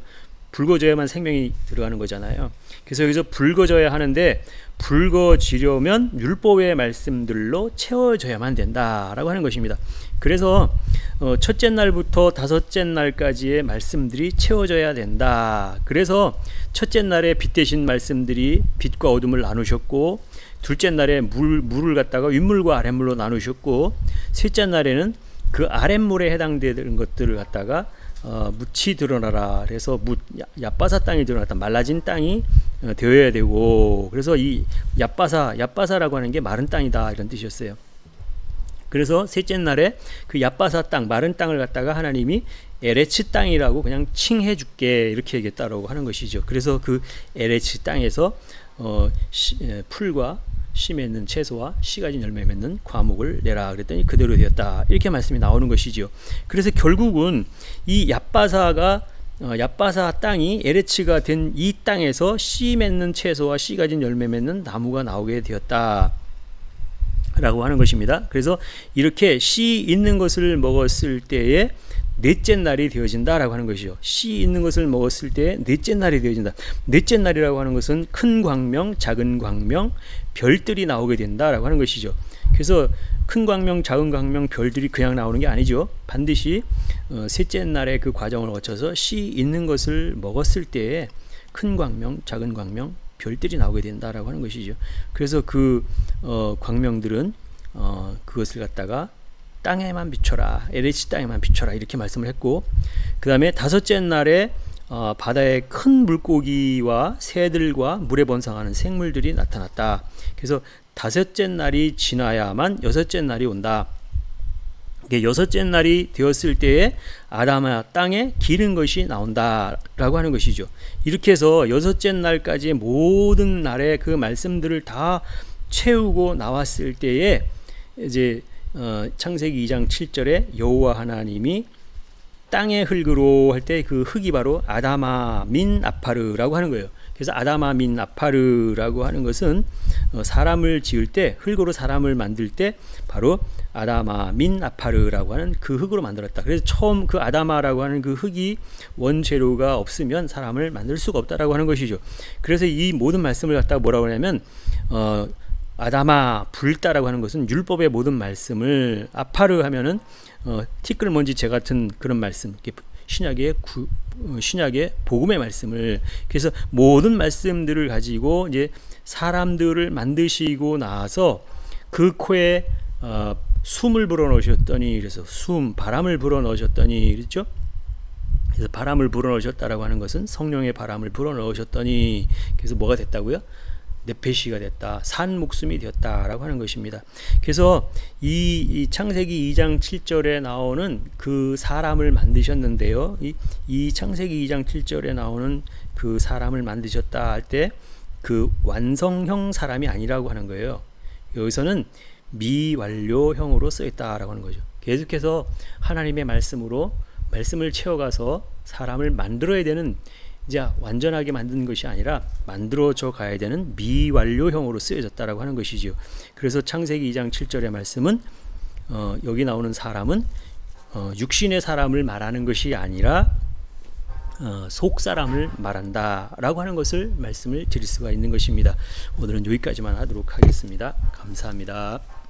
붉어져야만 생명이 들어가는 거잖아요. 그래서 여기서 붉어져야 하는데 붉어지려면 율법의 말씀들로 채워져야만 된다라고 하는 것입니다. 그래서 첫째 날부터 다섯째 날까지의 말씀들이 채워져야 된다. 그래서 첫째 날에 빛 대신 말씀들이 빛과 어둠을 나누셨고, 둘째 날에 물을 갖다가 윗물과 아랫물로 나누셨고, 셋째 날에는 그 아랫물에 해당되는 것들을 갖다가 묻이 드러나라. 그래서 얕바사 땅이 드러났다. 말라진 땅이 되어야 되고, 그래서 이 얕바사라고 하는 게 마른 땅이다 이런 뜻이었어요. 그래서 셋째 날에 그 얕바사 땅, 마른 땅을 갖다가 하나님이 에레츠 땅이라고 그냥 칭해 줄게 이렇게 얘기했다라고 하는 것이죠. 그래서 그 에레츠 땅에서 풀과 씨 맺는 채소와 씨 가진 열매 맺는 과목을 내라 그랬더니 그대로 되었다 이렇게 말씀이 나오는 것이죠. 그래서 결국은 이 얕바사 땅이 에레츠가 된 이 땅에서 씨 맺는 채소와 씨 가진 열매 맺는 나무가 나오게 되었다 라고 하는 것입니다. 그래서 이렇게 씨 있는 것을 먹었을 때에 넷째 날이 되어진다 라고 하는 것이죠. 씨 있는 것을 먹었을 때 넷째 날이 되어진다. 넷째 날이라고 하는 것은 큰 광명, 작은 광명, 별들이 나오게 된다 라고 하는 것이죠. 그래서 큰 광명, 작은 광명, 별들이 그냥 나오는 게 아니죠. 반드시 셋째 날의 그 과정을 거쳐서 씨 있는 것을 먹었을 때에 큰 광명, 작은 광명, 별들이 나오게 된다라고 하는 것이죠. 그래서 그 광명들은 그것을 갖다가 땅에만 비춰라, LH 땅에만 비춰라 이렇게 말씀을 했고, 그 다음에 다섯째 날에 바다의 큰 물고기와 새들과 물에 번성하는 생물들이 나타났다. 그래서 다섯째 날이 지나야만 여섯째 날이 온다. 여섯째 날이 되었을 때에 아담아 땅에 기른 것이 나온다라고 하는 것이죠. 이렇게 해서 여섯째 날까지의 모든 날의 그 말씀들을 다 채우고 나왔을 때에 이제 창세기 2장 7절에 여호와 하나님이 땅의 흙으로 할 때 그 흙이 바로 아다마 민 아파르라고 하는 거예요. 그래서 아다마 민 아파르라고 하는 것은 사람을 지을 때, 흙으로 사람을 만들 때 바로 아다마 민 아파르라고 하는 그 흙으로 만들었다. 그래서 처음 그 아다마라고 하는 그 흙이 원재료가 없으면 사람을 만들 수가 없다라고 하는 것이죠. 그래서 이 모든 말씀을 갖다가 뭐라고 하냐면 아다마 붉다라고 하는 것은 율법의 모든 말씀을, 아파르 하면은 티끌먼지 재 같은 그런 말씀, 신약의 복음의 말씀을, 그래서 모든 말씀들을 가지고 이제 사람들을 만드시고 나서 그 코에 숨을 불어 넣으셨더니, 그래서 바람을 불어 넣으셨더니 그랬죠. 그래서 바람을 불어 넣으셨다라고 하는 것은 성령의 바람을 불어 넣으셨더니, 그래서 뭐가 됐다고요? 네페시가 됐다, 산 목숨이 되었다라고 하는 것입니다. 그래서 이 창세기 2장 7절에 나오는 그 사람을 만드셨는데요. 이 창세기 2장 7절에 나오는 그 사람을 만드셨다 할 때 그 완성형 사람이 아니라고 하는 거예요. 여기서는 미완료형으로 쓰였다라고 하는 거죠. 계속해서 하나님의 말씀으로 말씀을 채워가서 사람을 만들어야 되는, 이제 완전하게 만드는 것이 아니라 만들어져 가야 되는 미완료형으로 쓰여졌다라고 하는 것이지요. 그래서 창세기 2장 7절의 말씀은 여기 나오는 사람은 육신의 사람을 말하는 것이 아니라 속 사람을 말한다라고 하는 것을 말씀을 드릴 수가 있는 것입니다. 오늘은 여기까지만 하도록 하겠습니다. 감사합니다.